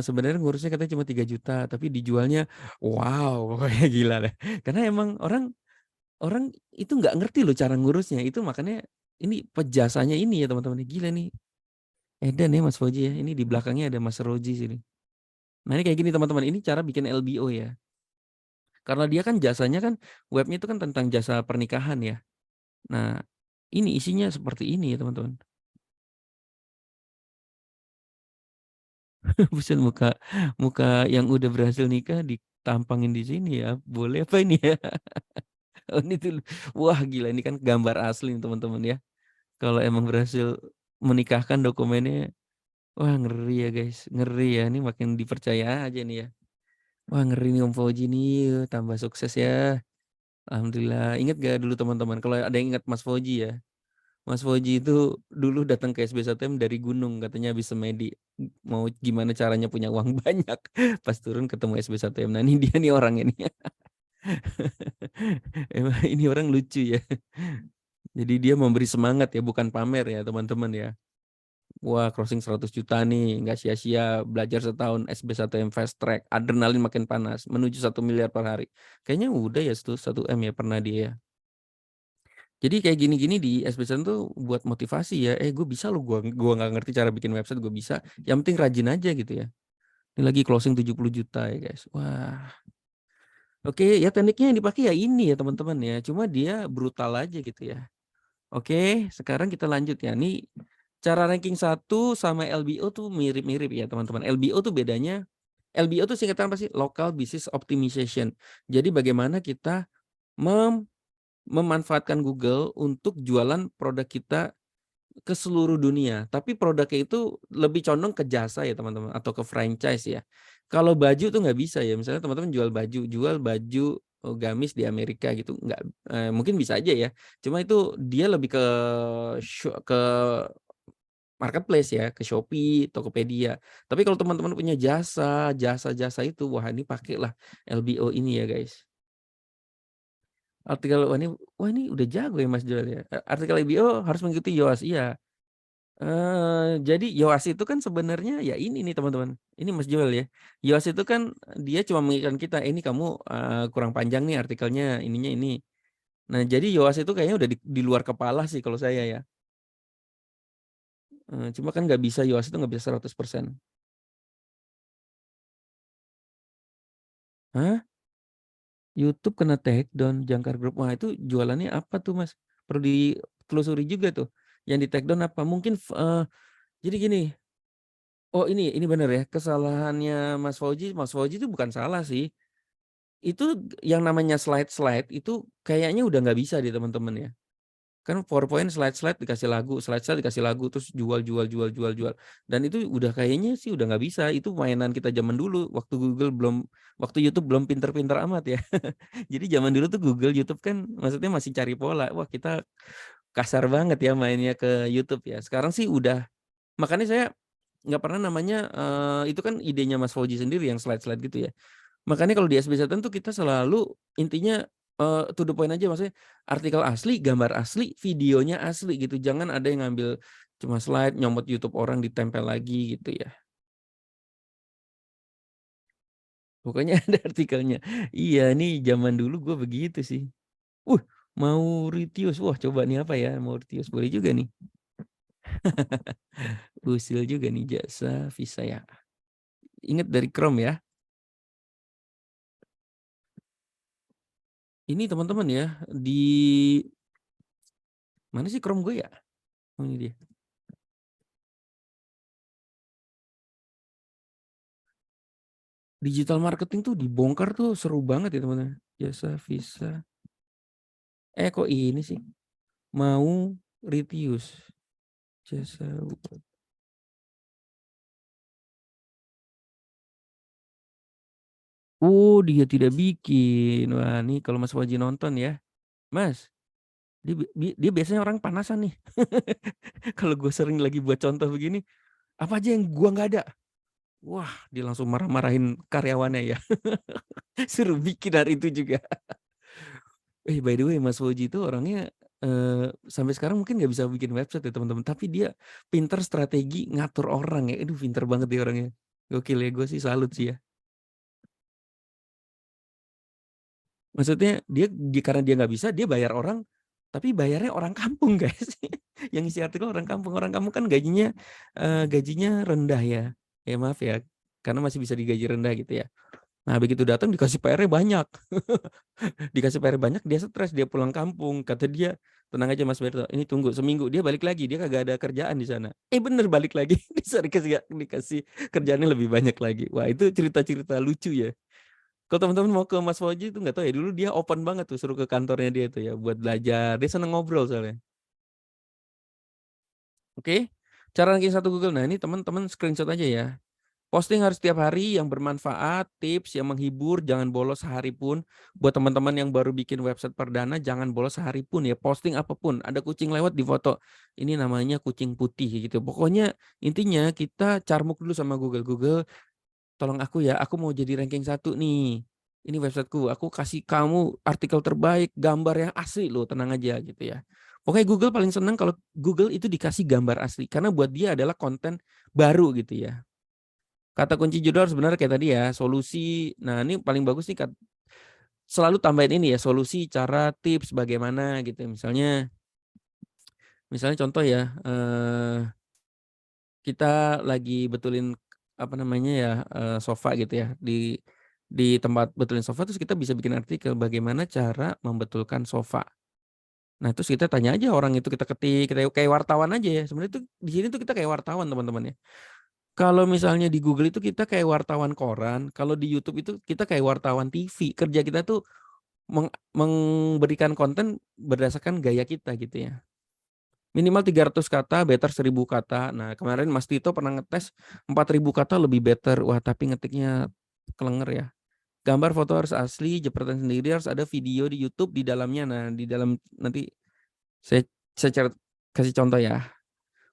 sebenarnya ngurusnya katanya cuma 3 juta tapi dijualnya wow pokoknya gila deh. Karena emang orang orang itu nggak ngerti loh cara ngurusnya. Itu makanya ini pejasanya ini ya teman-teman. Gila nih. Edan ya Mas Fauji ya. Ini di belakangnya ada Mas Roji sini. Nah ini kayak gini teman-teman. Ini cara bikin LBO ya. Karena dia kan jasanya kan webnya itu kan tentang jasa pernikahan ya. Nah, ini isinya seperti ini ya teman-teman. Buset muka muka yang udah berhasil nikah ditampangin di sini ya. Boleh apa ini ya? Oh, ini tuh wah gila ini kan gambar asli nih teman-teman ya. Kalau emang berhasil menikahkan dokumennya, wah ngeri ya guys, ngeri ya. Ini makin dipercaya aja nih ya. Wah ngeri nih Om Fauji nih, tambah sukses ya. Alhamdulillah. Ingat gak dulu teman-teman, kalau ada yang ingat Mas Fauji ya. Mas Fauji itu dulu datang ke SBSTM dari gunung katanya habis semedi. Mau gimana caranya punya uang banyak. Pas turun ketemu SBSTM. Nah ini dia nih orang ini. Emang ini orang lucu ya. Jadi dia memberi semangat ya, bukan pamer ya teman-teman ya. Wah crossing 100 juta nih, nggak sia-sia belajar setahun SB1M fast track, adrenalin makin panas, menuju 1 miliar per hari. Kayaknya udah ya 1 M ya pernah dia ya. Jadi kayak gini-gini di SBSN tuh buat motivasi ya, gue bisa loh, gua nggak ngerti cara bikin website, gue bisa. Yang penting rajin aja gitu ya. Ini lagi closing 70 juta ya guys. Wah, oke ya tekniknya yang dipakai ya ini ya teman-teman ya. Cuma dia brutal aja gitu ya. Oke, sekarang kita lanjut ya. Nih cara ranking 1 sama LBO tuh mirip-mirip ya teman-teman. LBO tuh bedanya, LBO tuh singkatan apa sih? Local Business Optimization. Jadi bagaimana kita memanfaatkan Google untuk jualan produk kita ke seluruh dunia, tapi produknya itu lebih condong ke jasa ya teman-teman atau ke franchise ya. Kalau baju tuh nggak bisa ya, misalnya teman-teman jual baju gamis di Amerika gitu, nggak mungkin bisa aja ya, cuma itu dia lebih ke ke marketplace ya, ke Shopee, Tokopedia. Tapi kalau teman-teman punya jasa-jasa itu, wah ini pakailah LBO ini ya guys. Artikel wah ini udah jago ya Mas Joel ya, artikel LBO harus mengikuti YOAS, iya. Jadi YOAS itu kan sebenarnya ya ini nih teman-teman, ini Mas Joel ya. YOAS itu kan dia cuma mengingatkan kita, ini kamu, kurang panjang nih artikelnya, ininya ini. Nah jadi YOAS itu kayaknya udah di luar kepala sih kalau saya ya. Cuma kan nggak bisa YOAS itu nggak bisa 100%. Hah? YouTube kena take-down Jangkar Group. Wah itu jualannya apa tuh Mas? Perlu ditelusuri juga tuh. Yang di take-down apa? Mungkin jadi gini, oh ini bener ya, kesalahannya Mas Fauji itu bukan salah sih. Itu yang namanya slide-slide itu kayaknya udah nggak bisa deh teman-teman ya. Kan PowerPoint slide-slide dikasih lagu, slide-slide dikasih lagu, terus jual jual jual jual jual. Dan itu udah kayaknya sih udah nggak bisa, itu mainan kita zaman dulu waktu YouTube belum pinter-pinter amat ya. Jadi zaman dulu tuh Google, YouTube kan maksudnya masih cari pola. Wah kita kasar banget ya mainnya ke YouTube ya. Sekarang sih udah makanya saya nggak pernah namanya, itu kan idenya Mas Fauji sendiri yang slide-slide gitu ya. Makanya kalau di SBSN tuh kita selalu intinya, to the point aja, maksudnya artikel asli, gambar asli, videonya asli gitu. Jangan ada yang ngambil cuma slide, nyomot YouTube orang ditempel lagi gitu ya. Pokoknya ada artikelnya. Iya, nih zaman dulu gue begitu sih. Uh, Mauritius, wah coba nih apa ya Mauritius, boleh juga nih. Usil juga nih jasa visa ya. Ingat dari Chrome ya. Ini teman-teman ya, di mana sih Chrome gue ya? Oh, ini dia. Digital marketing tuh dibongkar tuh seru banget ya teman-teman. Jasa Visa. Kok ini sih? Mau Ritius. Jasa. Oh, dia tidak bikin. Wah, nih kalau Mas Waji nonton ya. Mas, dia biasanya orang panasan nih. Kalau gue sering lagi buat contoh begini, apa aja yang gua nggak ada? Wah, dia langsung marah-marahin karyawannya ya. Suruh bikin hari itu juga. By the way, Mas Woji itu orangnya sampai sekarang mungkin nggak bisa bikin website ya teman-teman. Tapi dia pinter strategi ngatur orang ya. Aduh, pinter banget dia orangnya. Gokil ya, gue sih salut sih ya. Maksudnya karena dia nggak bisa, dia bayar orang, tapi bayarnya orang kampung guys. Yang isi artikel orang kampung. Orang kampung kan gajinya rendah ya. Ya maaf ya, karena masih bisa digaji rendah gitu ya. Nah begitu datang dikasih PR-nya banyak. Dikasih PR banyak, dia stres, dia pulang kampung. Kata dia, tenang aja Mas Berto, ini tunggu seminggu, dia balik lagi, dia kagak ada kerjaan di sana. Bener balik lagi, dikasih kerjaannya lebih banyak lagi. Wah itu cerita-cerita lucu ya. Kalau teman-teman mau ke Mas Fauji itu nggak tahu ya, dulu dia open banget tuh, suruh ke kantornya dia tuh ya buat belajar. Dia seneng ngobrol soalnya. Oke, cara ranking satu Google. Nah ini teman-teman screenshot aja ya. Posting harus setiap hari yang bermanfaat, tips yang menghibur, jangan bolos sehari pun. Buat teman-teman yang baru bikin website perdana, jangan bolos sehari pun ya. Posting apapun, ada kucing lewat di foto. Ini namanya kucing putih gitu. Pokoknya intinya kita carmuk dulu sama Google. Google, tolong aku ya, aku mau jadi ranking 1 nih. Ini websiteku, aku kasih kamu artikel terbaik, gambar yang asli loh, tenang aja gitu ya. Pokoknya Google paling senang kalau Google itu dikasih gambar asli. Karena buat dia adalah konten baru gitu ya. Kata kunci judul sebenarnya kayak tadi ya, solusi. Nah, ini paling bagus nih selalu tambahin ini ya, solusi, cara, tips bagaimana gitu. Misalnya contoh ya, kita lagi betulin apa namanya ya, sofa gitu ya. Di tempat betulin sofa terus kita bisa bikin artikel bagaimana cara membetulkan sofa. Nah, terus kita tanya aja orang itu, kita ketik, kita kayak wartawan aja ya. Sebenarnya itu di sini tuh kita kayak wartawan teman-teman ya. Kalau misalnya di Google itu kita kayak wartawan koran, kalau di YouTube itu kita kayak wartawan TV. Kerja kita tuh memberikan konten berdasarkan gaya kita gitu ya. Minimal 300 kata, better 1000 kata. Nah, kemarin Mas Tito pernah ngetes 4000 kata lebih better. Wah, tapi ngetiknya kelenger ya. Gambar foto harus asli, jepretan sendiri, harus ada video di YouTube di dalamnya. Nah, di dalam nanti saya kasih contoh ya.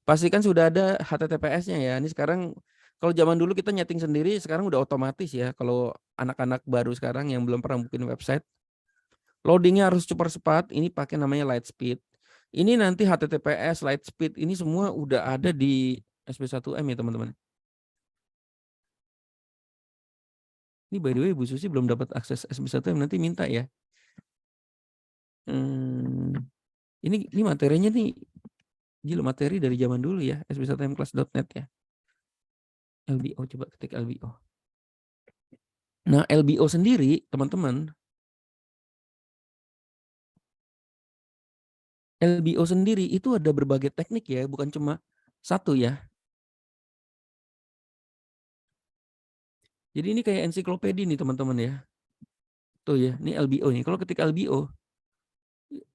Pastikan sudah ada HTTPS-nya ya. Ini sekarang kalau zaman dulu kita nyeting sendiri, sekarang udah otomatis ya. Kalau anak-anak baru sekarang yang belum pernah bikin website, loadingnya harus cepat. Ini pakai namanya Lightspeed. Ini nanti HTTPS, Lightspeed, ini semua udah ada di SP1M ya teman-teman. Ini by the way Bu Susi belum dapat akses SP1M, nanti minta ya. Ini materinya nih, gila materi dari zaman dulu ya, sp1mclass.net ya. LBO, coba ketik LBO. Nah, LBO sendiri, teman-teman, LBO sendiri itu ada berbagai teknik ya, bukan cuma satu ya. Jadi ini kayak ensiklopedia nih teman-teman ya. Tuh ya, ini LBO nih. Kalau ketik LBO,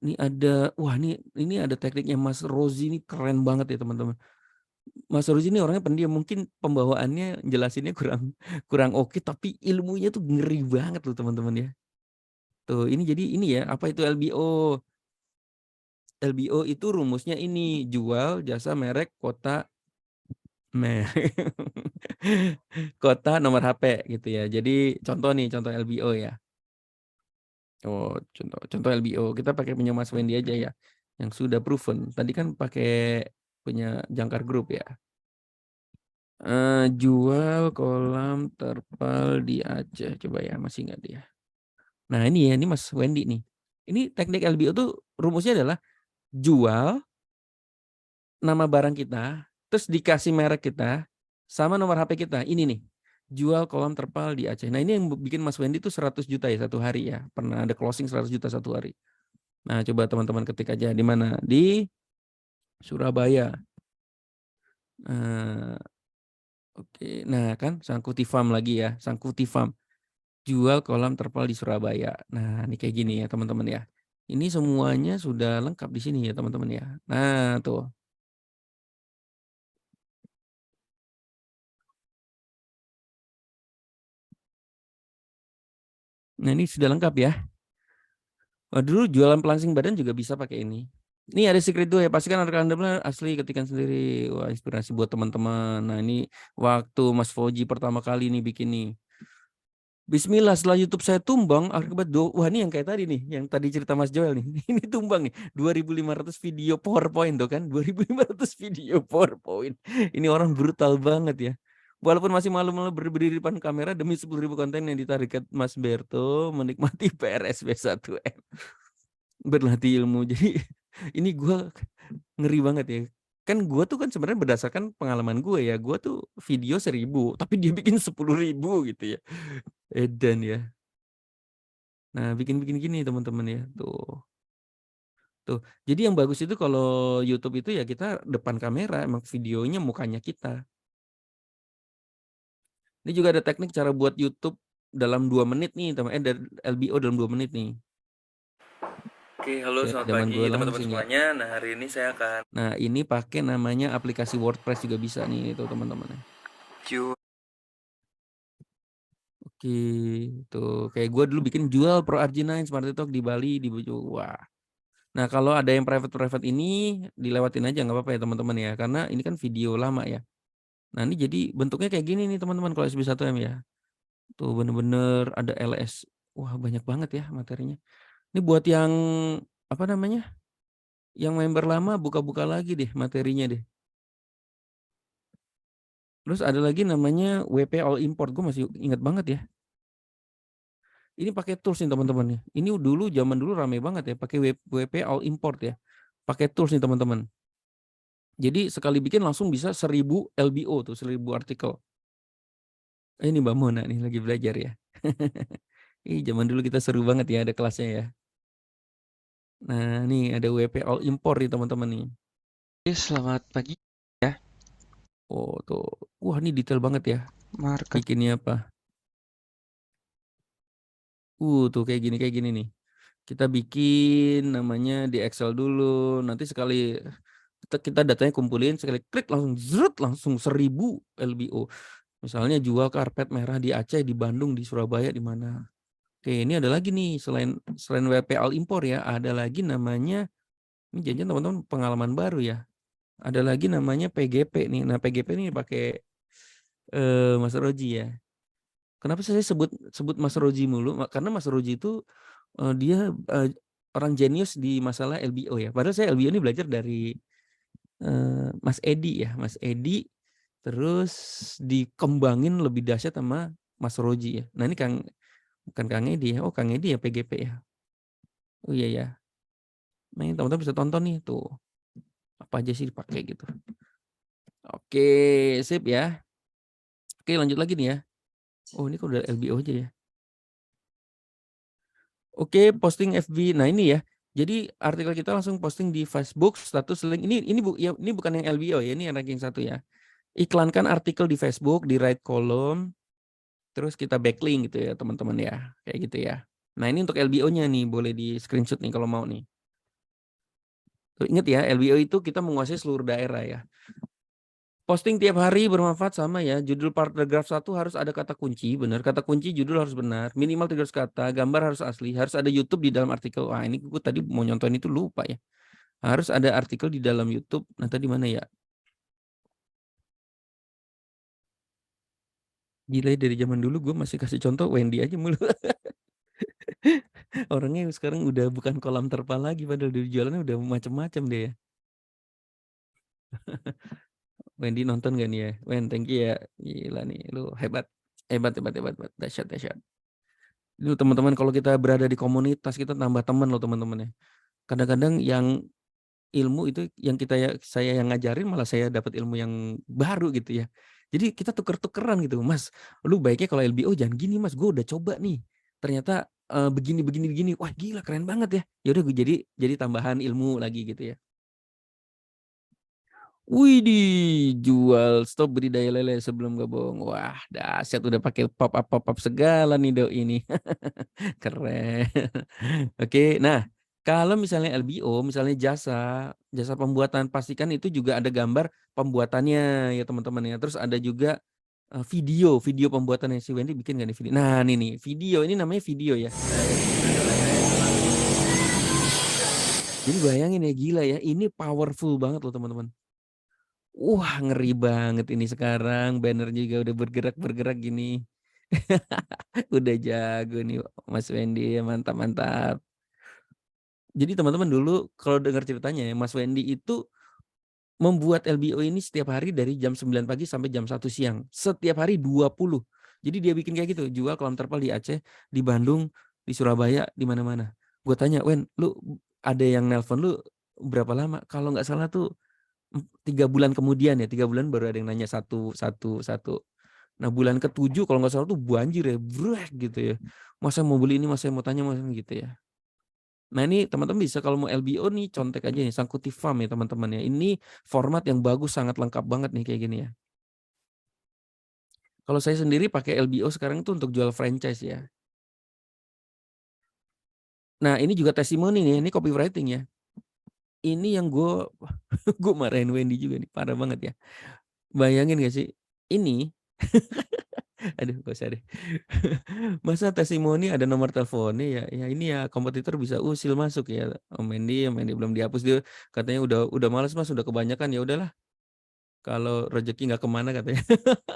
ini ada, wah ini ada tekniknya Mas Rozi, ini keren banget ya teman-teman. Mas Rozi ini orangnya pendiam, mungkin pembawaannya jelasinnya kurang oke, tapi ilmunya tuh ngeri banget loh teman-teman ya. Tuh, ini jadi ini ya, apa itu LBO? LBO itu rumusnya ini, jual, jasa, merek, kota, kota, nomor HP gitu ya. Jadi contoh LBO ya. Oh, contoh LBO. Kita pakai punya Mas Wendy aja ya, yang sudah proven. Tadi kan pakai punya Jangkar Group ya. Jual kolam terpal di Aceh. Coba ya, masih nggak dia. Nah ini ya, ini Mas Wendy nih. Ini teknik LBO tuh rumusnya adalah jual nama barang kita, terus dikasih merek kita, sama nomor HP kita. Ini nih. jual kolam terpal di Aceh. Nah ini yang bikin Mas Wendy tuh 100 juta ya satu hari ya. Pernah ada closing 100 juta satu hari. Nah coba teman-teman ketik aja di mana? Di Surabaya. Oke, nah kan Sangkuti Farm lagi ya, Sangkuti Farm. Jual kolam terpal di Surabaya. Nah ini kayak gini ya teman-teman ya. Ini semuanya sudah lengkap di sini ya teman-teman ya. Nah tuh. Nah ini sudah lengkap ya. Oh, dulu jualan pelangsing badan juga bisa pakai ini. Ini ada secret tuh ya, pastikan artikel Anda asli, ketikan sendiri. Wah, inspirasi buat teman-teman. Nah, ini waktu Mas Fauji pertama kali nih bikin nih. Bismillah, setelah YouTube saya tumbang, akibat wah ini yang kayak tadi nih, yang tadi cerita Mas Joel nih. Ini tumbang nih, 2.500 video PowerPoint tuh kan, 2.500 video PowerPoint. Ini orang brutal banget ya. Walaupun masih malu-malu berdiri di depan kamera demi 10.000 konten yang ditarik Mas Berto, menikmati PRSB 1M. Berlatih ilmu. Jadi ini gue ngeri banget ya. Kan gue tuh kan sebenarnya berdasarkan pengalaman gue ya. Gue tuh video 1.000, tapi dia bikin 10.000 gitu ya. Edan ya. Nah bikin-bikin gini teman-teman ya. Tuh. Tuh. Jadi yang bagus itu kalau YouTube itu ya kita depan kamera. Emang videonya mukanya kita. Ini juga ada teknik cara buat YouTube dalam 2 menit nih. LBO dalam 2 menit nih. Oke, halo selamat pagi teman-teman semuanya. Nah, hari ini saya akan ini pakai namanya aplikasi WordPress juga bisa nih itu teman-teman. Oke, tuh kayak gue dulu bikin jual Pro RG9 Smart Talk di Bali di Wah. Nah, kalau ada yang private ini dilewatin aja nggak apa-apa ya teman-teman ya, karena ini kan video lama ya. Nah, ini jadi bentuknya kayak gini nih teman-teman kalau SB1M ya. Tuh bener-bener ada LS. Wah, banyak banget ya materinya. Ini buat yang apa namanya? Yang member lama buka-buka lagi deh materinya deh. Terus ada lagi namanya WP All Import. Gue masih ingat banget ya. Ini pakai tools nih teman-teman nih. Ini zaman dulu rame banget ya pakai WP All Import ya. Pakai tools nih teman-teman. Jadi sekali bikin langsung bisa 1.000 LBO tuh, 1.000 artikel. Ini Mbak Mona nih lagi belajar ya. Zaman dulu kita seru banget ya ada kelasnya ya. Nah, nih ada WP All Import nih teman-teman nih. Selamat pagi ya. Oh, tuh. Wah, ini detail banget ya. Market. Bikinnya apa? Tuh kayak gini nih. Kita bikin namanya di Excel dulu. Nanti sekali kita datanya kumpulin, sekali klik langsung zrut, langsung 1.000 LBO. Misalnya jual karpet merah di Aceh, di Bandung, di Surabaya, di mana. Oke, ini ada lagi nih selain WP All Import ya, ada lagi namanya, ini janjian teman-teman pengalaman baru ya. Ada lagi namanya PGP nih. Nah, PGP ini pakai Mas Roji ya. Kenapa saya sebut Mas Roji mulu? Karena Mas Roji itu dia orang jenius di masalah LBO ya. Padahal saya LBO ini belajar dari Mas Edi ya. Mas Edi terus dikembangin lebih dahsyat sama Mas Roji ya. Nah ini bukan Kang Edi ya. Oh Kang Edi ya PGP ya. Oh iya ya. Nah ini teman-teman bisa tonton nih tuh. Apa aja sih dipakai gitu. Oke sip ya. Oke lanjut lagi nih ya. Oh ini kok udah LBO aja ya. Oke, posting FB. Nah, ini ya. Jadi artikel kita langsung posting di Facebook, status link. Ini bukan yang LBO ya, ini yang ranking 1 ya. Iklankan artikel di Facebook, di right column, terus kita backlink gitu ya, teman-teman ya. Kayak gitu ya. Nah, ini untuk LBO-nya nih, boleh di screenshot nih kalau mau nih. Tuh, ingat ya, LBO itu kita menguasai seluruh daerah ya. Posting tiap hari bermanfaat sama ya. Judul paragraf 1 harus ada kata kunci, benar. Kata kunci judul harus benar. Minimal 300 kata, gambar harus asli, harus ada YouTube di dalam artikel. Wah, ini gue tadi mau nyontohin itu lupa ya. Harus ada artikel di dalam YouTube. Nah, tadi mana ya? Gila dari zaman dulu gue masih kasih contoh Wendy aja mulu. Orangnya sekarang udah bukan kolam terpal lagi, padahal dari jualannya udah macam-macam deh ya. Wendy nonton gak nih ya? Wen, thank you ya. Gila nih, lu hebat. Hebat. Dahsyat. Itu teman-teman kalau kita berada di komunitas kita tambah teman loh teman-teman ya. Kadang-kadang yang ilmu itu yang saya yang ngajarin malah saya dapat ilmu yang baru gitu ya. Jadi kita tuker-tukeran gitu, "Mas, lu baiknya kalau LBO jangan gini Mas, gue udah coba nih, ternyata, begini begini begini, wah gila keren banget ya." Ya udah gue jadi tambahan ilmu lagi gitu ya. Widih, jual stok budidaya lele sebelum gabung. Wah, dahsyat udah pakai pop up segala nih doi ini. Keren. Oke, nah kalau misalnya LBO, misalnya jasa pembuatan, pastikan itu juga ada gambar pembuatannya ya teman-teman ya. Terus ada juga, video pembuatannya, si Wendy bikin nggak nih video? Nah ini nih, video, ini namanya video ya. Jadi bayangin ya, gila ya, ini powerful banget loh teman-teman. Wah, ngeri banget ini sekarang, banner juga udah bergerak-bergerak gini. Udah jago nih Mas Wendy, mantap mantap. Jadi teman-teman dulu kalau dengar ceritanya ya, Mas Wendy itu membuat LBO ini setiap hari dari jam 9 pagi sampai jam 1 siang. Setiap hari 20. Jadi dia bikin kayak gitu, jual kolam terpal di Aceh, di Bandung, di Surabaya, di mana-mana. Gue tanya, "Wen, lu ada yang nelpon lu berapa lama?" Kalau nggak salah tuh 3 bulan kemudian ya, 3 bulan baru ada yang nanya satu satu satu. Nah bulan ke-7 kalau nggak salah tuh banjir ya, gitu ya. "Mas saya mau beli ini Mas, saya mau tanya Mas," gitu ya. Nah ini teman-teman bisa kalau mau LBO nih contek aja nih Sangkuti Farm ya teman-teman ya. Ini format yang bagus, sangat lengkap banget nih kayak gini ya. Kalau saya sendiri pakai LBO sekarang tuh untuk jual franchise ya. Nah ini juga testimoni nih, ini copywriting ya. Ini yang gue gue marahin Wendy juga nih, parah banget ya. Bayangin gak sih, ini aduh gak usah deh. Masa testimoni ada nomor teleponnya ya, ya ini ya kompetitor bisa usil masuk ya. Om Mendy belum dihapus, dia katanya udah males Mas, udah kebanyakan, ya udahlah kalau rezeki nggak kemana katanya.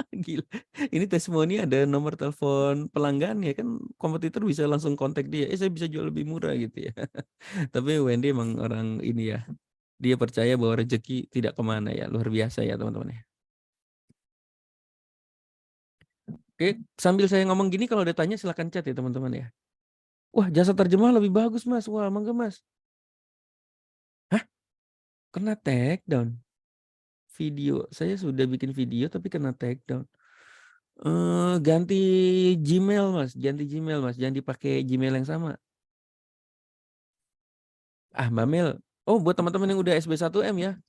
Gila, ini testimoni ada nomor telepon pelanggan ya kan kompetitor bisa langsung kontak dia, "Eh saya bisa jual lebih murah," gitu ya. Tapi Wendy emang orang ini ya, dia percaya bahwa rezeki tidak kemana ya, luar biasa ya teman-teman ya. Oke, sambil saya ngomong gini kalau ada tanya silakan chat ya teman-teman ya. "Wah jasa terjemah lebih bagus Mas, wah mangga Mas." Hah? Kena take down? Video, saya sudah bikin video tapi kena take down. Ganti Gmail Mas, ganti Gmail Mas, jangan dipakai Gmail yang sama. Ah, Mbak Mel, oh buat teman-teman yang udah SB1M ya,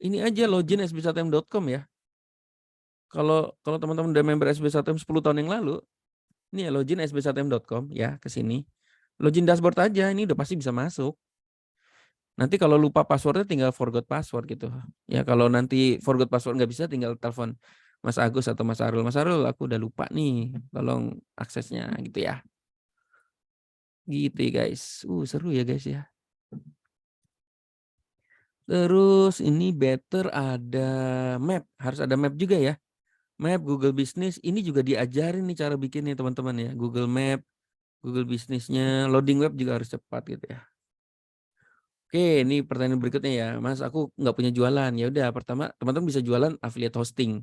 ini aja login sb1m.com ya. Kalau teman-teman udah member SB1M 10 tahun yang lalu, ini ya login sb1m.com ya, ke sini. Login dashboard aja, ini udah pasti bisa masuk. Nanti kalau lupa password-nya tinggal forgot password gitu. Ya kalau nanti forgot password nggak bisa tinggal telepon Mas Agus atau Mas Arul, "Mas Arul aku udah lupa nih, tolong aksesnya," gitu ya. Gitu ya guys. Seru ya guys ya. Terus ini better ada map, harus ada map juga ya. Map, Google Business, ini juga diajarin nih cara bikinnya teman-teman ya. Google Map, Google Business-nya, loading web juga harus cepat gitu ya. Oke, ini pertanyaan berikutnya ya, "Mas aku nggak punya jualan." Ya udah pertama teman-teman bisa jualan affiliate hosting.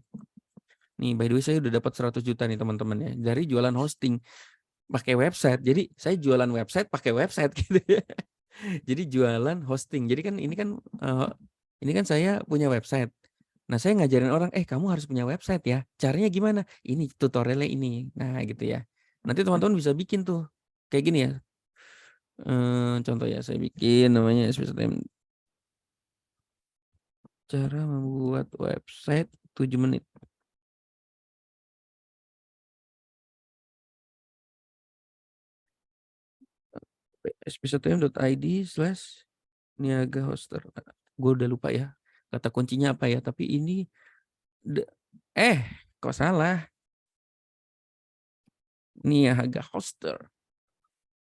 Nih by the way saya udah dapat 100 juta nih teman-teman ya, dari jualan hosting, pakai website. Jadi saya jualan website pakai website gitu ya. Jadi jualan hosting. Jadi kan ini kan saya punya website. Nah, saya ngajarin orang, "Eh, kamu harus punya website ya. Caranya gimana? Ini tutorialnya ini." Nah, gitu ya. Nanti teman-teman bisa bikin tuh. Kayak gini ya. Contoh ya, saya bikin namanya SPSTM, cara membuat website 7 menit. spstm.id/niaga hoster. Gue udah lupa ya. Kata kuncinya apa ya, tapi ini de eh, kok salah? Niaga hoster.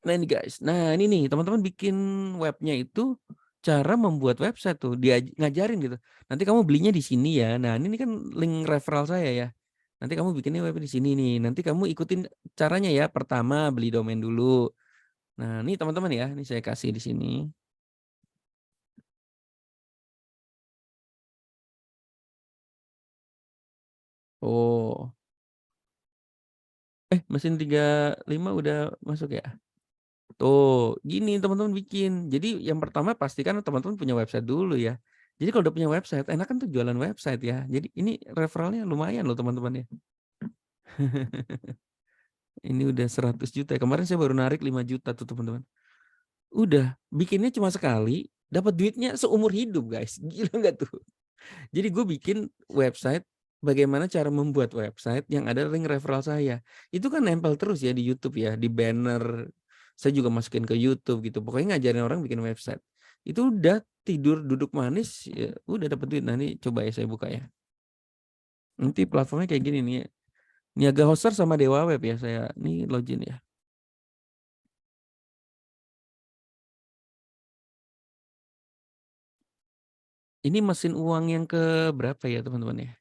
Nah ini guys, nah ini nih teman-teman bikin webnya itu cara membuat website tuh ngajarin gitu. Nanti kamu belinya di sini ya. Nah ini kan link referral saya ya. Nanti kamu bikinnya web di sini nih. Nanti kamu ikutin caranya ya. Pertama beli domain dulu. Nah ini teman-teman ya, ini saya kasih di sini. Oh, mesin 35 udah masuk ya. Tuh, gini teman-teman bikin. Jadi yang pertama pastikan teman-teman punya website dulu ya. Jadi kalau udah punya website, enakan tuh jualan website ya. Jadi ini referralnya lumayan loh teman-teman ya. Ini udah 100 juta. Kemarin saya baru narik 5 juta tuh teman-teman. Udah, bikinnya cuma sekali, dapat duitnya seumur hidup guys. Gila nggak tuh? Jadi gue bikin website, bagaimana cara membuat website yang ada link referral saya. Itu kan nempel terus ya di YouTube ya, di banner. Saya juga masukin ke YouTube gitu. Pokoknya ngajarin orang bikin website. Itu udah tidur duduk manis, ya udah dapat duit. Nah ini coba ya saya buka ya. Nanti platformnya kayak gini nih. Niaga Hoster sama Dewa Web ya saya. Ini login ya. Ini mesin uang yang ke berapa ya teman-teman ya?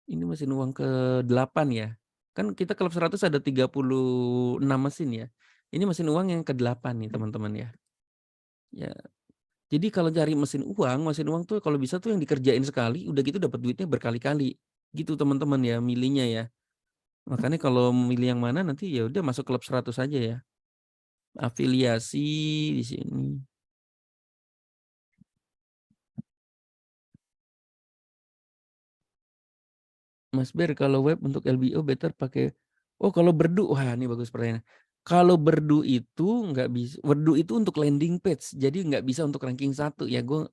Ini mesin uang ke-8 ya. Kan kita Klub 100 ada 36 mesin ya. Ini mesin uang yang ke-8 nih teman-teman ya. Ya. Jadi kalau cari mesin uang tuh kalau bisa tuh yang dikerjain sekali, udah gitu dapat duitnya berkali-kali. Gitu teman-teman ya milihnya ya. Makanya kalau milih yang mana nanti ya udah masuk Klub 100 aja ya. Afiliasi di sini. Mas Ber, kalau web untuk LBO better pakai kalau Berdu, wah ini bagus pertanyaan. Kalau Berdu itu nggak bisa, Berdu itu untuk landing page, jadi nggak bisa untuk ranking 1 ya. Gue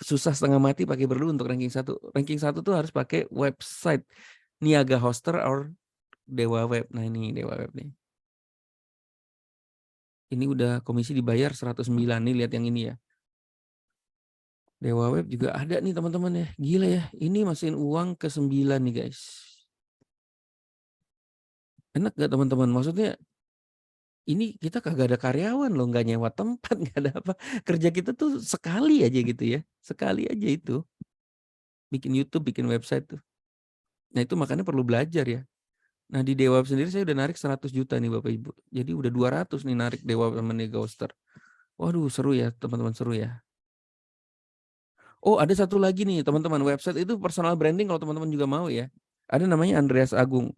susah setengah mati pakai Berdu untuk ranking 1. Ranking 1 tuh harus pakai website Niaga Hoster or Dewa Web. Nah ini Dewa Web nih. Ini udah komisi dibayar 109 nih, lihat yang ini ya. Dewa Web juga ada nih teman-teman ya. Gila ya, ini mesin uang ke-9 nih guys. Enak gak teman-teman? Maksudnya ini kita kagak ada karyawan loh, nggak nyewa tempat, nggak ada apa. Kerja kita tuh sekali aja gitu ya, sekali aja itu. Bikin YouTube, bikin website tuh. Nah itu makanya perlu belajar ya. Nah di Dewa sendiri saya udah narik 100 juta nih Bapak Ibu. Jadi udah 200 nih narik Dewa sama Ghoster. Waduh seru ya teman-teman, seru ya. Oh ada satu lagi nih teman-teman, website itu personal branding kalau teman-teman juga mau ya. Ada namanya Andreas Agung.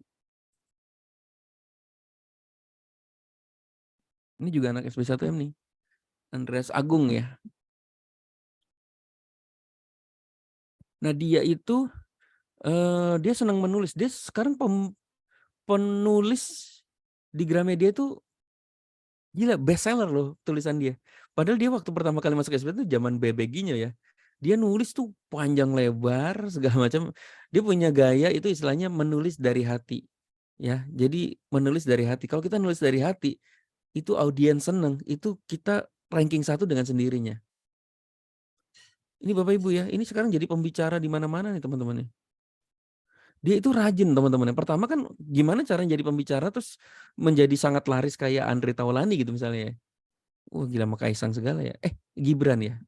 Ini juga anak SB1M nih. Andreas Agung ya. Nah dia itu dia senang menulis. Dia sekarang penulis di Gramedia itu gila bestseller loh tulisan dia. Padahal dia waktu pertama kali masuk SBM itu zaman BBG-nya ya. Dia nulis tuh panjang lebar segala macam. Dia punya gaya itu istilahnya menulis dari hati. Ya, jadi menulis dari hati. Kalau kita nulis dari hati, itu audiens seneng, itu kita ranking 1 dengan sendirinya. Ini Bapak Ibu ya, ini sekarang jadi pembicara di mana-mana nih teman-teman nih. Dia itu rajin teman-teman. Yang pertama kan gimana caranya jadi pembicara terus menjadi sangat laris kayak Andre Taulany gitu misalnya ya. Wah gila sama Kaisang segala ya. Gibran ya.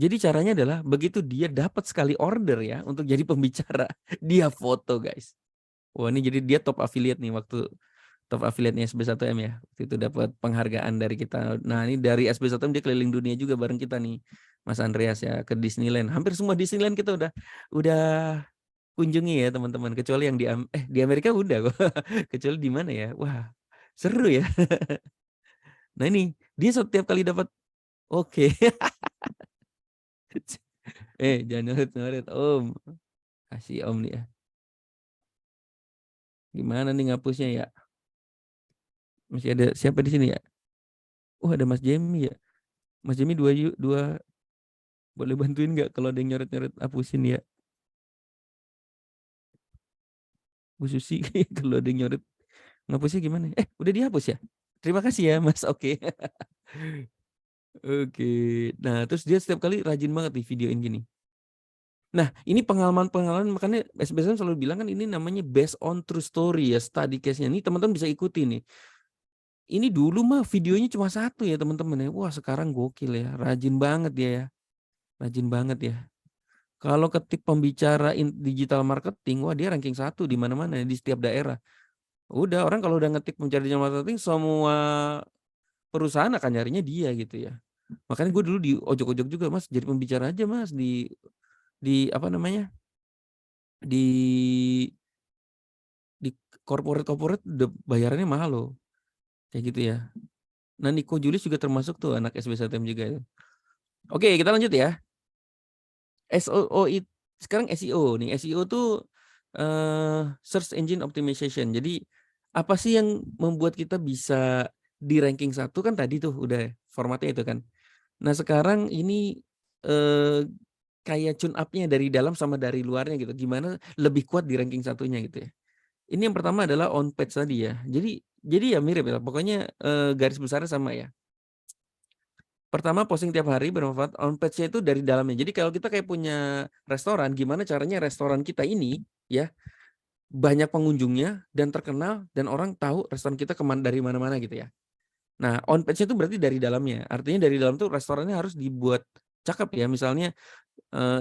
Jadi caranya adalah begitu dia dapat sekali order ya untuk jadi pembicara, dia foto guys. Wah ini jadi dia top affiliate nih waktu top affiliate-nya SB1M ya. Waktu itu dapat penghargaan dari kita. Nah ini dari SB1M dia keliling dunia juga bareng kita nih. Mas Andreas ya ke Disneyland. Hampir semua Disneyland kita udah kunjungi ya teman-teman, kecuali yang di Amerika udah kok. Kecuali di mana ya? Wah, seru ya. Nah ini, dia setiap kali dapat oke. Jangan nyoret-nyoret Om. Kasih Om nih ya. Gimana nih ngapusnya ya? Masih ada siapa di sini ya? Oh, ada Mas Jemi ya. Mas Jemi dua boleh bantuin nggak kalau ada yang nyoret-nyoret hapusin ya. Bu Susi kalau ada yang nyoret ngapusnya gimana? Udah dihapus ya? Terima kasih ya Mas. Oke. Oke. Nah, terus dia setiap kali rajin banget nih videoin gini. Nah, ini pengalaman-pengalaman makanya SBSM selalu bilang kan ini namanya based on true story ya, study case-nya. Ini teman-teman bisa ikuti nih. Ini dulu mah videonya cuma 1 ya teman-teman ya. Wah, sekarang gokil ya. Rajin banget dia ya. Rajin banget ya. Kalau ketik pembicara digital marketing, wah dia ranking 1 di mana-mana di setiap daerah. Udah orang kalau udah ngetik pembicara digital marketing semua perusahaan akan nyarinya dia gitu ya. Makanya gue dulu di ojok-ojok juga, Mas, jadi pembicara aja, Mas, di apa namanya? Di di corporate udah bayarannya mahal loh. Kayak gitu ya. Nah, Niko Julius juga termasuk tuh anak SBSTM juga itu. Oke, kita lanjut ya. SEO sekarang SEO nih. SEO tuh search engine optimization. Jadi apa sih yang membuat kita bisa di ranking 1 kan tadi tuh udah formatnya itu kan. Nah, sekarang ini kayak tune up-nya dari dalam sama dari luarnya gitu. Gimana lebih kuat di ranking satunya gitu ya. Ini yang pertama adalah on page tadi ya. Jadi ya mirip ya. Pokoknya garis besarnya sama ya. Pertama posting tiap hari bermanfaat, on page-nya itu dari dalamnya. Jadi kalau kita kayak punya restoran, gimana caranya restoran kita ini ya banyak pengunjungnya dan terkenal dan orang tahu restoran kita dari mana-mana gitu ya. Nah, on page-nya itu berarti dari dalamnya. Artinya dari dalam tuh restorannya harus dibuat cakep ya. Misalnya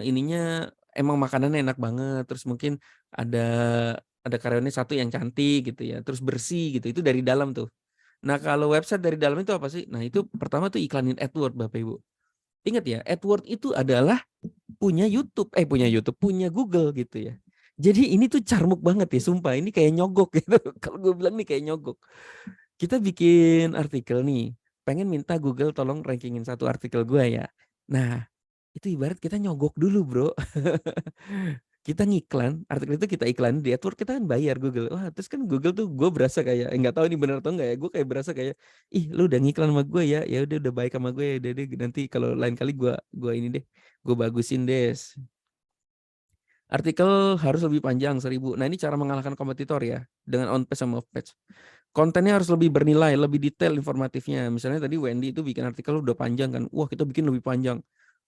ininya emang makanannya enak banget, terus mungkin ada karyawannya satu yang cantik gitu ya, terus bersih gitu. Itu dari dalam tuh. Nah, kalau website dari dalam itu apa sih? Nah, itu pertama tuh iklanin AdWords Bapak Ibu. Ingat ya, AdWords itu adalah punya punya Google gitu ya. Jadi ini tuh carmuk banget ya, sumpah. Ini kayak nyogok gitu. Kalau gue bilang nih kayak nyogok. Kita bikin artikel nih, pengen minta Google tolong rankingin satu artikel gue ya. Nah, itu ibarat kita nyogok dulu, Bro. Kita ngiklan, artikel itu kita iklan di AdWords, kita kan bayar Google. Wah, terus kan Google tuh gue berasa kayak nggak tahu ini benar atau enggak ya. Gue kayak berasa kayak, ih lu udah ngiklan sama gue ya. Ya udah baik sama gue ya. Udah deh nanti kalau lain kali gue ini deh, gue bagusin deh. Artikel harus lebih panjang 1000. Nah, ini cara mengalahkan kompetitor ya dengan on page sama off page. Kontennya harus lebih bernilai, lebih detail informatifnya. Misalnya tadi Wendy itu bikin artikel udah panjang kan. Wah, kita bikin lebih panjang,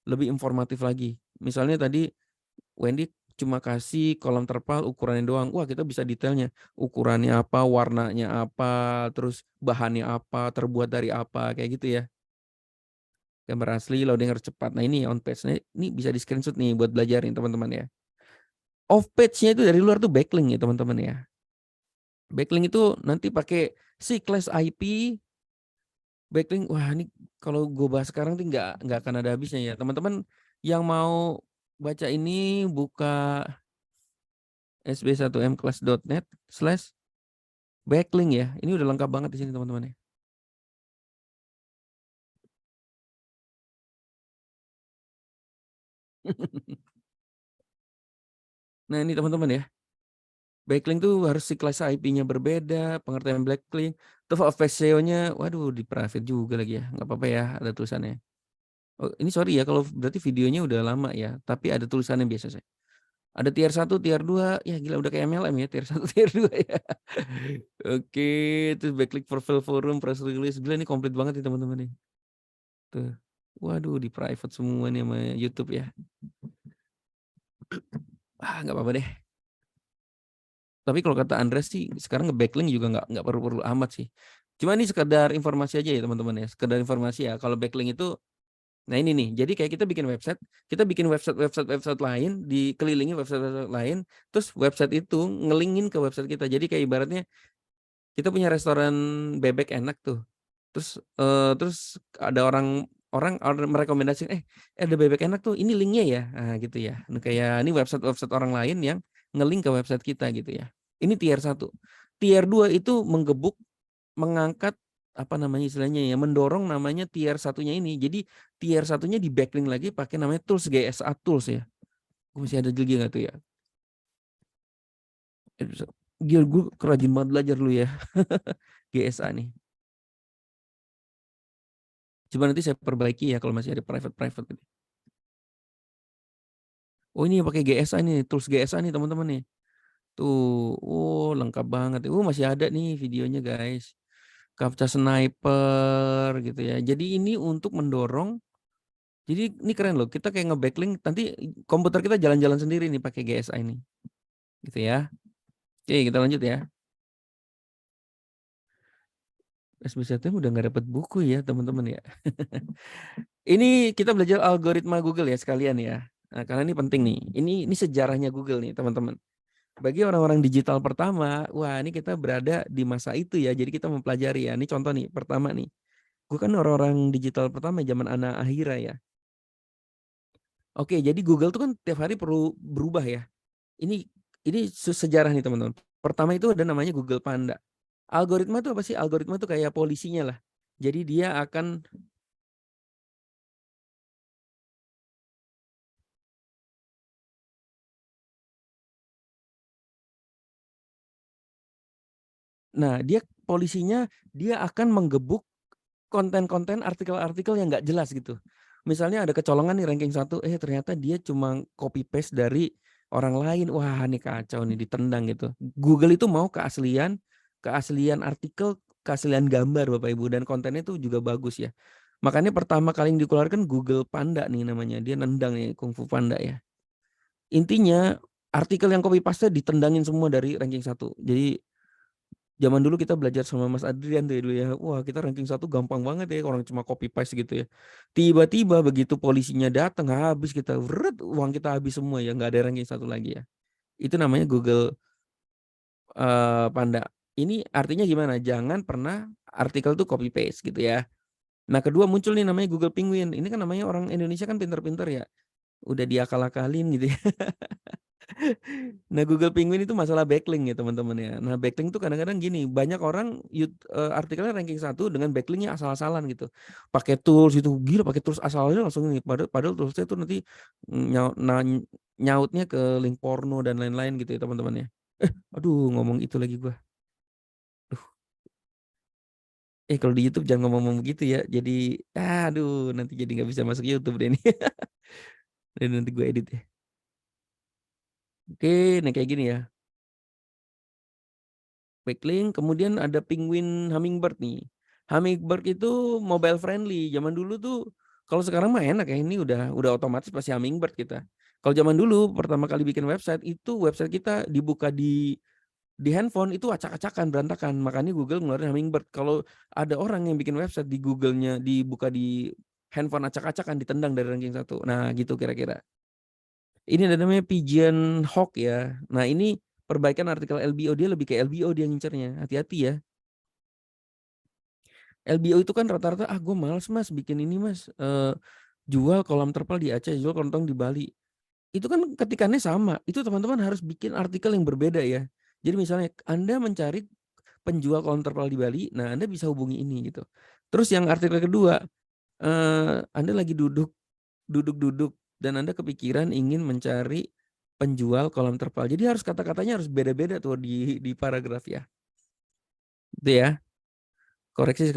lebih informatif lagi. Misalnya tadi Wendy cuma kasih kolom terpal ukurannya doang. Wah, kita bisa detailnya. Ukurannya apa, warnanya apa, terus bahannya apa, terbuat dari apa, kayak gitu ya. Gambar asli, loading harus cepat. Nah, ini on page. Nah, ini bisa di screenshot nih buat belajar nih teman-teman ya. Off page-nya itu dari luar tuh backlink ya teman-teman ya. Backlink itu nanti pakai class IP, backlink. Wah, ini kalau gue bahas sekarang tuh nggak akan ada habisnya ya. Teman-teman yang mau baca ini buka sb1mclass.net/backlink ya. Ini udah lengkap banget di sini teman-teman ya. Nah, ini teman-teman ya. Backlink tuh harus class IP-nya berbeda, pengertian backlink. Terus SEO-nya, waduh di private juga lagi ya. Nggak apa-apa ya, ada tulisannya. Oh, ini sorry ya kalau berarti videonya udah lama ya, tapi ada tulisannya biasa saya. Ada tier 1, tier 2, ya gila udah kayak MLM ya, tier 1, tier 2 ya. Oke, terus backlink profile forum, press release. Gila ini komplit banget nih teman-teman nih. Tuh. Waduh, di private semua nih sama YouTube ya. Nggak apa-apa deh. Tapi kalau kata Andres sih sekarang nge-backlink juga nggak perlu amat sih. Cuma ini sekedar informasi aja ya teman-teman ya. Sekedar informasi ya. Kalau backlink itu, nah ini nih. Jadi kayak kita bikin website lain, dikelilingi website lain, terus website itu ngelingin ke website kita. Jadi kayak ibaratnya kita punya restoran bebek enak tuh. Terus ada orang merekomendasikan, ada bebek enak tuh, ini linknya ya. Nah, gitu ya. Nah, kayak ini website orang lain yang ngelink ke website kita gitu ya. Ini tier 1. Tier 2 itu mengangkat apa namanya istilahnya ya, mendorong namanya tier 1-nya ini. Jadi tier 1-nya di backlink lagi pakai namanya tools GSA tools ya. Gue masih ada lagi nggak tuh ya? Gila, gue kerajin banget belajar dulu ya. GSA nih. Coba nanti saya perbaiki ya kalau masih ada private gitu. Oh ini pakai GSA nih, tools GSA nih teman-teman nih. Tuh, oh lengkap banget. Masih ada nih videonya guys. Captcha sniper gitu ya. Jadi ini untuk mendorong. Jadi ini keren loh. Kita kayak nge-backlink nanti komputer kita jalan-jalan sendiri nih pakai GSA ini. Gitu ya. Oke, kita lanjut ya. SBSTM udah nggak dapat buku ya teman-teman ya. Ini kita belajar algoritma Google ya sekalian ya. Nah, karena ini penting nih. Ini sejarahnya Google nih teman-teman. Bagi orang-orang digital pertama, wah ini kita berada di masa itu ya. Jadi kita mempelajari ya. Ini contoh nih, pertama nih. Gue kan orang-orang digital pertama zaman Ana Ahira ya. Oke, jadi Google tuh kan tiap hari perlu berubah ya. Ini sejarah nih teman-teman. Pertama itu ada namanya Google Panda. Algoritma itu apa sih? Algoritma itu kayak polisinya lah. Jadi dia akan polisinya dia akan menggebuk konten-konten artikel-artikel yang nggak jelas gitu. Misalnya ada kecolongan nih ranking 1, ternyata dia cuma copy paste dari orang lain. Wah, nih kacau nih, ditendang gitu. Google itu mau keaslian artikel, keaslian gambar Bapak Ibu, dan kontennya itu juga bagus ya. Makanya pertama kali yang dikeluarkan Google Panda nih namanya. Dia nendang ya Kung Fu Panda ya. Intinya artikel yang copy paste ditendangin semua dari ranking 1. Jadi zaman dulu kita belajar sama Mas Adrian tuh ya dulu ya. Wah, kita ranking 1 gampang banget ya, orang cuma copy paste gitu ya. Tiba-tiba begitu polisinya datang, habis kita, uang kita habis semua ya, nggak ada ranking 1 lagi ya. Itu namanya Google Panda. Ini artinya gimana? Jangan pernah artikel tuh copy paste gitu ya. Nah, kedua muncul nih namanya Google Penguin. Ini kan namanya orang Indonesia kan pinter-pinter ya. Udah diakal-akalin gitu ya. Nah, Google Penguin itu masalah backlink ya teman-teman ya. Nah, backlink itu kadang-kadang gini, banyak orang artikelnya ranking 1 dengan backlinknya asal-asalan gitu. Pakai tools itu, gila pakai tools asalnya langsung nih. Padahal toolsnya itu nanti nyautnya ke link porno dan lain-lain gitu ya teman-teman ya. Aduh ngomong itu lagi gua. Kalau di YouTube jangan ngomong begitu ya. Jadi, aduh nanti jadi nggak bisa masuk YouTube deh ini. Dan nanti gue edit ya. Oke, nah kayak gini ya. Backlink, kemudian ada Penguin Hummingbird nih. Hummingbird itu mobile friendly. Zaman dulu tuh, kalau sekarang mah enak ya, ini udah otomatis pasti Hummingbird kita. Kalau zaman dulu pertama kali bikin website, itu website kita dibuka di handphone itu acak-acakan, berantakan. Makanya Google ngeluarin Hummingbird. Kalau ada orang yang bikin website di Google-nya dibuka di handphone acak-acakan, ditendang dari ranking 1. Nah, gitu kira-kira. Ini ada namanya Pigeon Hawk ya. Nah, ini perbaikan artikel LBO, dia lebih ke LBO dia ngincernya. Hati-hati ya. LBO itu kan rata-rata, gue males mas bikin ini mas. Jual kolam terpal di Aceh, jual kontong di Bali. Itu kan ketikannya sama. Itu teman-teman harus bikin artikel yang berbeda ya. Jadi misalnya Anda mencari penjual kolam terpal di Bali, nah Anda bisa hubungi ini gitu. Terus yang artikel kedua, Anda lagi duduk dan Anda kepikiran ingin mencari penjual kolam terpal. Jadi harus kata-katanya harus beda-beda tuh di paragraf ya. Itu ya. Koreksi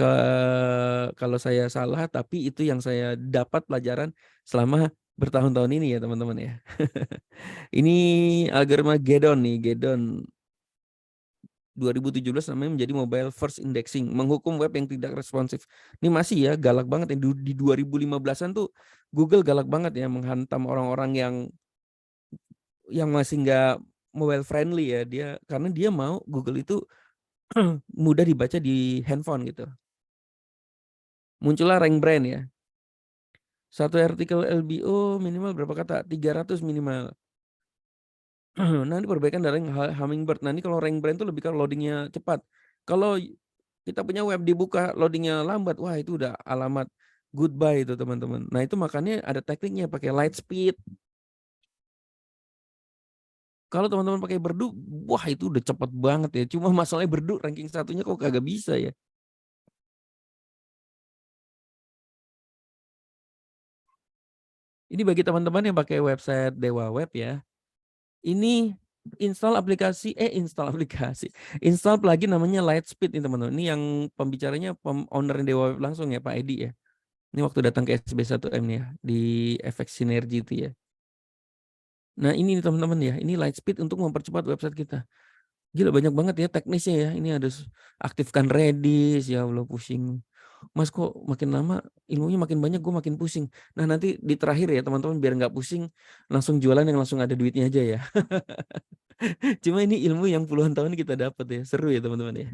kalau saya salah, tapi itu yang saya dapat pelajaran selama bertahun-tahun ini ya teman-teman ya. Ini algoritma Gedon nih, Gedon 2017 namanya menjadi mobile first indexing, menghukum web yang tidak responsif. Ini masih ya galak banget ya, di 2015-an tuh Google galak banget ya menghantam orang-orang yang masih nggak mobile friendly ya, karena dia mau Google itu mudah dibaca di handphone gitu. Muncullah rank brand ya. Satu artikel LBO minimal berapa kata? 300 minimal. Nah, ini perbaikan dari Hummingbird. Nah, ini kalau rank brand itu lebih ke loadingnya cepat. Kalau kita punya web dibuka loadingnya lambat, wah itu udah alamat goodbye itu teman-teman. Nah, itu makanya ada tekniknya pakai light speed. Kalau teman-teman pakai Berdu, wah itu udah cepet banget ya. Cuma masalahnya Berdu ranking satunya kok kagak bisa ya. Ini bagi teman-teman yang pakai website Dewa Web ya. Ini install plugin namanya Lightspeed nih teman-teman. Ini yang pembicaranya owner Dewa Web langsung ya Pak Edi ya. Ini waktu datang ke SB1M nih ya di FX Synergy itu ya. Nah, ini teman-teman ya, ini Lightspeed untuk mempercepat website kita. Gila banyak banget ya teknisnya ya. Ini ada aktifkan Redis, ya Allah pusing. Mas kok makin lama ilmunya makin banyak, gue makin pusing. Nah nanti di terakhir ya teman-teman biar nggak pusing, langsung jualan yang langsung ada duitnya aja ya. Cuma ini ilmu yang puluhan tahun kita dapat ya, seru ya teman-teman ya.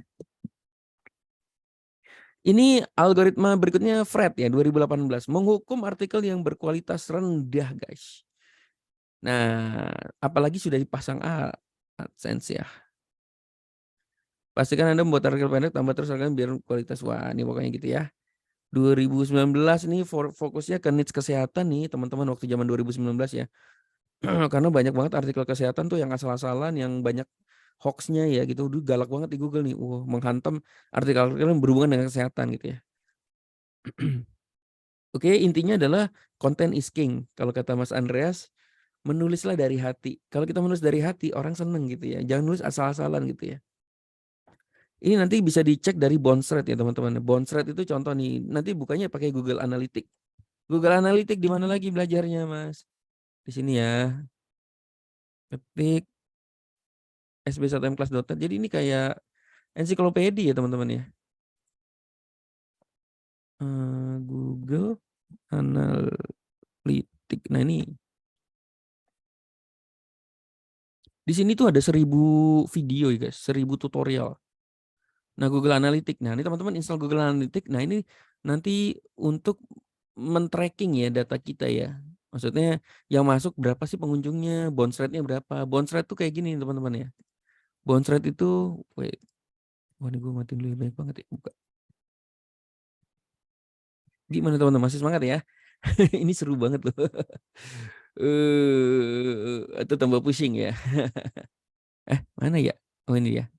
Ini algoritma berikutnya Fred ya 2018, menghukum artikel yang berkualitas rendah guys. Nah apalagi sudah dipasang AdSense ya. Pastikan Anda membuat artikel pendek tambah terus artikel biar kualitas, wah ini pokoknya gitu ya. 2019 nih fokusnya ke needs kesehatan nih teman-teman waktu zaman 2019 ya. Karena banyak banget artikel kesehatan tuh yang asal-asalan, yang banyak hoax-nya ya gitu. Galak banget di Google nih. Menghantam artikel-artikel yang berhubungan dengan kesehatan gitu ya. Oke, intinya adalah content is king. Kalau kata Mas Andreas, menulislah dari hati. Kalau kita menulis dari hati, orang seneng gitu ya. Jangan nulis asal-asalan gitu ya. Ini nanti bisa dicek dari bounce rate ya teman-teman. Bounce rate itu contoh nih, nanti bukanya pakai Google Analytics. Google Analytics di mana lagi belajarnya, Mas? Di sini ya. Ketik sb1mclass.net. Jadi ini kayak ensiklopedia ya teman-teman ya. Google Analytics. Nah ini. Di sini tuh ada 1000 video ya guys, 1000 tutorial. Nah Google Analytics. Nah ini teman-teman install Google Analytics. Nah ini nanti untuk men-tracking ya data kita ya. Maksudnya yang masuk berapa sih pengunjungnya, bounce rate-nya berapa. Bounce rate tuh kayak gini teman-teman ya. Bounce rate itu, wait. Wah ini gue matiin dulu ya, banyak banget ya. Buka. Gimana teman-teman, masih semangat ya? Ini seru banget loh. Atau tambah pusing ya. Mana ya? Oh ini ya.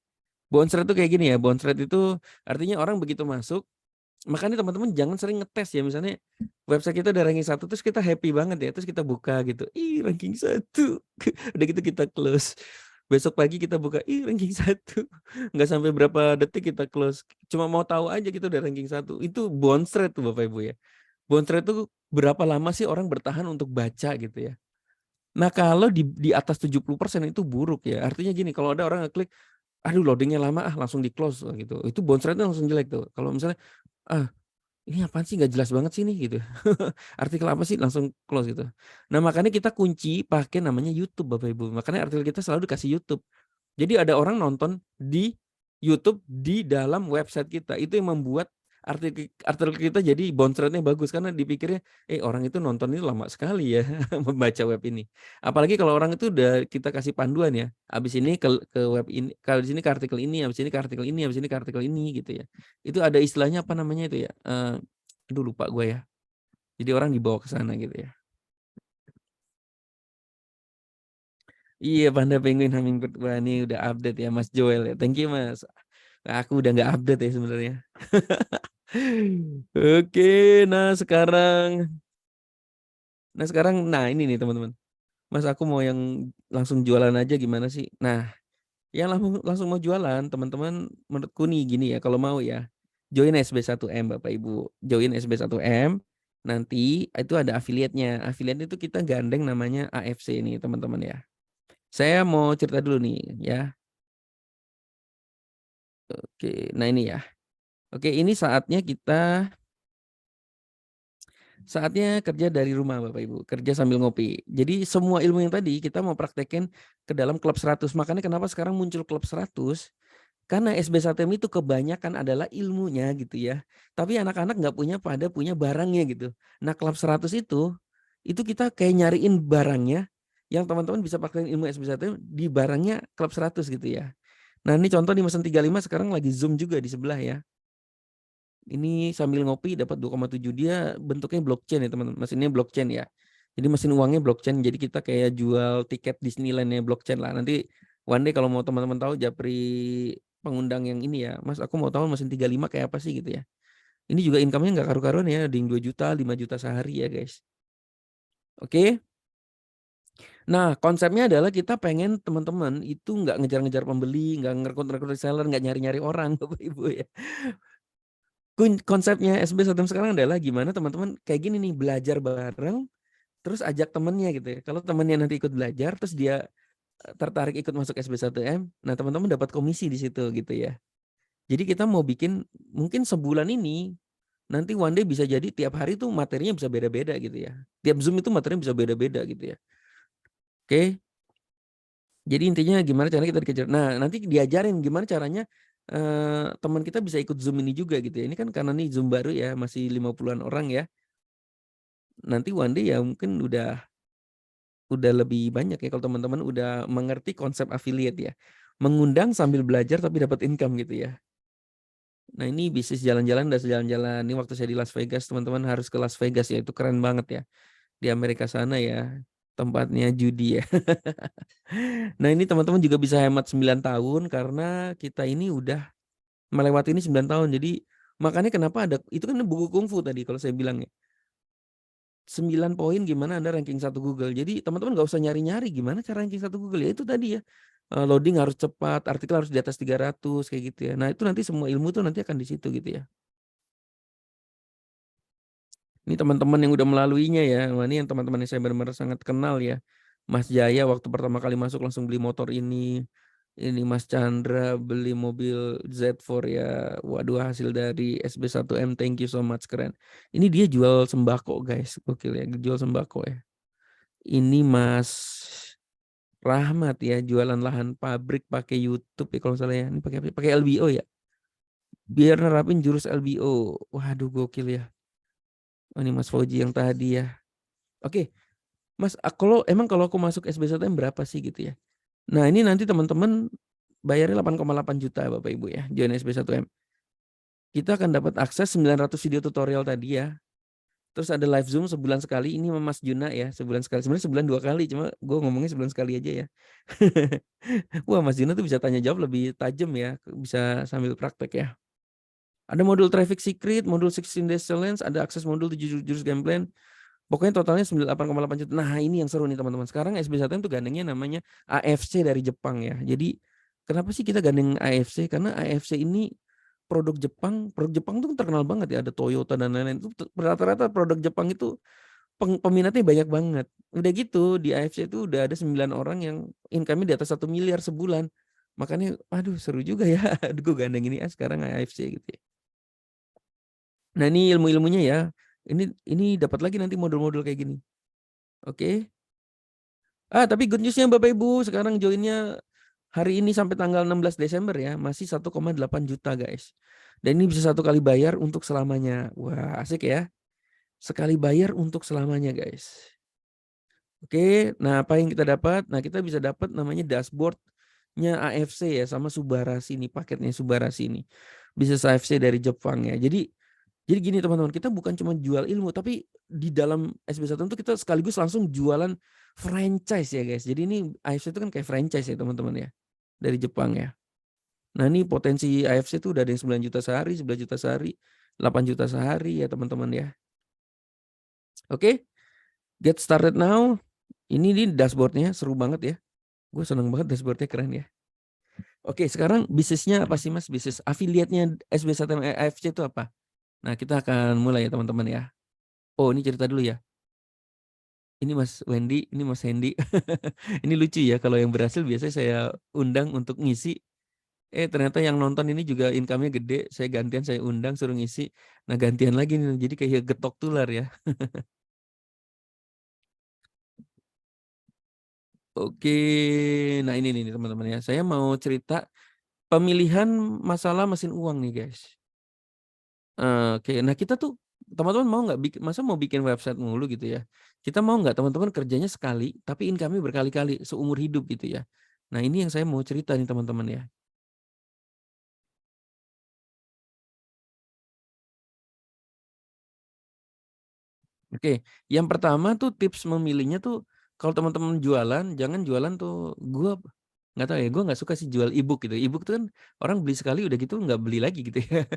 Bounce rate tuh kayak gini ya. Bounce rate itu artinya orang begitu masuk, makanya teman-teman jangan sering ngetes ya. Misalnya website kita udah ranking 1 terus kita happy banget ya. Terus kita buka gitu. Ih ranking 1. Udah gitu kita close. Besok pagi kita buka, ih ranking 1. Nggak sampai berapa detik kita close. Cuma mau tahu aja kita udah ranking 1. Itu bounce rate tuh Bapak Ibu ya. Bounce rate tuh berapa lama sih orang bertahan untuk baca gitu ya. Nah kalau di atas 70% itu buruk ya. Artinya gini, kalau ada orang ngeklik, aduh loadingnya lama langsung di close gitu. Itu bounce rate-nya langsung jelek tuh. Kalau misalnya, ini apaan sih nggak jelas banget sih nih gitu. Artikel apa sih langsung close gitu. Nah makanya kita kunci pakai namanya YouTube Bapak Ibu. Makanya artikel kita selalu dikasih YouTube. Jadi ada orang nonton di YouTube di dalam website kita. Itu yang membuat artikel kita jadi bounce rate-nya bagus karena dipikirnya orang itu nonton ini lama sekali ya membaca web ini. Apalagi kalau orang itu udah kita kasih panduan ya. Habis ini ke web ini, kalau di sini ke artikel ini, habis ini ke artikel ini, habis ini ke artikel ini gitu ya. Itu ada istilahnya apa namanya itu ya? Aduh lupa gue ya. Jadi orang dibawa ke sana gitu ya. Iya, Panda Penguin Hummingbird. Wah, ini udah update ya Mas Joel ya. Thank you Mas. Nah, aku udah nggak update ya sebenarnya. Oke, nah ini nih teman-teman. Mas aku mau yang langsung jualan aja gimana sih? Nah, yang langsung mau jualan teman-teman menurutku nih gini ya, kalau mau ya. Join SB1M Bapak Ibu. Join SB1M. Nanti itu ada affiliate-nya. Affiliate itu kita gandeng namanya AFC ini teman-teman ya. Saya mau cerita dulu nih ya. Oke, nah ini ya. Oke, ini saatnya kerja dari rumah Bapak Ibu, kerja sambil ngopi. Jadi semua ilmu yang tadi kita mau praktekin ke dalam klub 100. Makanya kenapa sekarang muncul klub 100? Karena SB1M itu kebanyakan adalah ilmunya gitu ya. Tapi anak-anak nggak punya barangnya gitu. Nah, klub 100 itu kita kayak nyariin barangnya yang teman-teman bisa pakai ilmu SB1M di barangnya klub 100 gitu ya. Nah, ini contoh di mesin 35 sekarang lagi Zoom juga di sebelah ya. Ini sambil ngopi dapat 2,7, dia bentuknya blockchain ya teman-teman. Mesinnya blockchain ya. Jadi mesin uangnya blockchain. Jadi kita kayak jual tiket Disneyland-nya blockchain lah. Nanti one day kalau mau teman-teman tahu Japri pengundang yang ini ya. Mas aku mau tahu mesin 35 kayak apa sih gitu ya. Ini juga income-nya nggak karu-karuan ya. Ada yang 2 juta, 5 juta sehari ya guys. Oke. Nah konsepnya adalah kita pengen teman-teman itu nggak ngejar-ngejar pembeli, nggak ngerekrut reseller, nggak nyari-nyari orang Bapak Ibu ya. Konsepnya SB1M sekarang adalah gimana teman-teman kayak gini nih, belajar bareng terus ajak temennya gitu ya. Kalau temennya nanti ikut belajar terus dia tertarik ikut masuk SB1M, nah teman-teman dapat komisi di situ gitu ya. Jadi kita mau bikin mungkin sebulan ini nanti one day bisa jadi tiap hari tuh materinya bisa beda-beda gitu ya. Tiap Zoom itu materinya bisa beda-beda gitu ya. Oke. Jadi intinya gimana caranya kita dikejar. Nah, nanti diajarin gimana caranya teman kita bisa ikut Zoom ini juga gitu ya. Ini kan karena nih Zoom baru ya, masih 50-an orang ya. Nanti one day ya mungkin udah lebih banyak ya kalau teman-teman udah mengerti konsep affiliate ya. Mengundang sambil belajar tapi dapat income gitu ya. Nah, ini bisnis jalan-jalan dan jalan-jalan. Ini waktu saya di Las Vegas, teman-teman harus ke Las Vegas ya. Itu keren banget ya. Di Amerika sana ya. Tempatnya judi ya. Nah, ini teman-teman juga bisa hemat 9 tahun karena kita ini udah melewati ini 9 tahun. Jadi Makanya kenapa ada itu kan buku kungfu tadi kalau saya bilang ya. 9 poin gimana Anda ranking 1 Google. Jadi teman-teman nggak usah nyari-nyari gimana cara ranking 1 Google. Ya itu tadi ya. Loading harus cepat, artikel harus di atas 300 kayak gitu ya. Nah, itu nanti semua ilmu tuh nanti akan di situ gitu ya. Ini teman-teman yang udah melaluinya ya. Wah, ini yang teman-teman yang saya benar-benar sangat kenal ya. Mas Jaya waktu pertama kali masuk langsung beli motor ini. Ini Mas Chandra beli mobil Z4 ya. Waduh, hasil dari SB1M, thank you so much, keren. Ini dia jual sembako guys. Gokil ya, jual sembako ya. Ini Mas Rahmat ya, jualan lahan pabrik pakai YouTube ya kalau salah ya. Ini pakai apa? Pakai LBO ya. Biar nerapin jurus LBO. Waduh, gokil ya. Oh, ini Mas Fauji yang tadi ya. Oke, Mas, kalau aku masuk SB1M berapa sih gitu ya? Nah, ini nanti teman-teman bayarnya 8,8 juta Bapak Ibu ya, join SB1M. Kita akan dapat akses 900 video tutorial tadi ya. Terus ada live Zoom sebulan sekali, ini sama Mas Juna ya, sebulan sekali. Sebenarnya sebulan 2 kali, cuma gue ngomongnya sebulan sekali aja ya. Wah, Mas Juna tuh bisa tanya jawab lebih tajam ya, bisa sambil praktek ya. Ada modul traffic secret, modul 16 days challenge, ada akses modul 7 jurus game plan. Pokoknya totalnya 8,8 juta. Nah, ini yang seru nih teman-teman. Sekarang SB1M tuh gandengnya namanya AFC dari Jepang ya. Jadi kenapa sih kita gandeng AFC? Karena AFC ini produk Jepang tuh terkenal banget ya. Ada Toyota dan lain-lain. Itu rata-rata produk Jepang itu peminatnya banyak banget. Udah gitu di AFC itu udah ada 9 orang yang income-nya di atas 1 miliar sebulan. Makanya aduh seru juga ya. Aduh, gue gandeng ini sekarang AFC gitu ya. Nah, ini ilmu-ilmunya ya. Ini dapat lagi nanti modul-modul kayak gini. Oke. Tapi good news-nya Bapak Ibu, sekarang joinnya hari ini sampai tanggal 16 Desember ya, masih 1,8 juta guys. Dan ini bisa 1 kali bayar untuk selamanya. Wah, asik ya. Sekali bayar untuk selamanya guys. Oke, nah apa yang kita dapat? Nah, kita bisa dapat namanya dashboard-nya AFC ya, sama Subarasi nih, paketnya Subarasi ini. Bisnis AFC dari Jepang ya. Jadi gini teman-teman, kita bukan cuma jual ilmu, tapi di dalam SB1 itu kita sekaligus langsung jualan franchise ya guys. Jadi ini AFC itu kan kayak franchise ya teman-teman ya, dari Jepang ya. Nah, ini potensi AFC itu udah ada yang 9 juta sehari, 11 juta sehari, 8 juta sehari ya teman-teman ya. Oke, get started now. Ini dashboardnya seru banget ya. Gue seneng banget dashboardnya, keren ya. Oke, sekarang bisnisnya apa sih Mas? Bisnis affiliate-nya SB1 AFC itu apa? Nah, kita akan mulai ya teman-teman ya. Oh, ini cerita dulu ya. Ini Mas Wendy, ini Mas Hendy. Ini lucu ya, kalau yang berhasil biasanya saya undang untuk ngisi. Ternyata yang nonton ini juga income-nya gede. Saya gantian, saya undang suruh ngisi. Nah, gantian lagi nih. Jadi kayak getok tular ya. Oke. Nah, ini nih teman-teman ya. Saya mau cerita pemilihan masalah mesin uang nih, guys. Oke. Nah, kita tuh teman-teman mau nggak masa mau bikin website mulu gitu ya? Kita mau nggak teman-teman kerjanya sekali, tapi income-nya berkali-kali seumur hidup gitu ya? Nah, ini yang saya mau cerita nih teman-teman ya. Oke, yang pertama tuh tips memilihnya tuh kalau teman-teman jualan, jangan jualan tuh gua nggak tahu ya, gua nggak suka sih jual e-book gitu. E-book tuh kan orang beli sekali udah gitu nggak beli lagi gitu ya.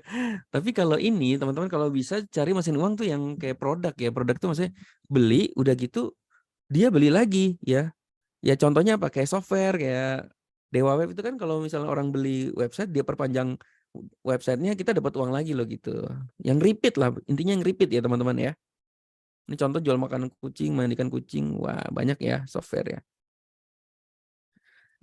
Tapi kalau ini teman-teman kalau bisa cari mesin uang tuh yang kayak produk ya. Produk tuh maksudnya beli udah gitu dia beli lagi ya. Ya contohnya apa? Kayak software kayak Dewa Web itu kan kalau misalnya orang beli website dia perpanjang websitenya kita dapat uang lagi loh gitu. Yang repeat lah, intinya yang repeat ya teman-teman ya. Ini contoh jual makanan kucing, mandikan kucing. Wah, banyak ya software ya.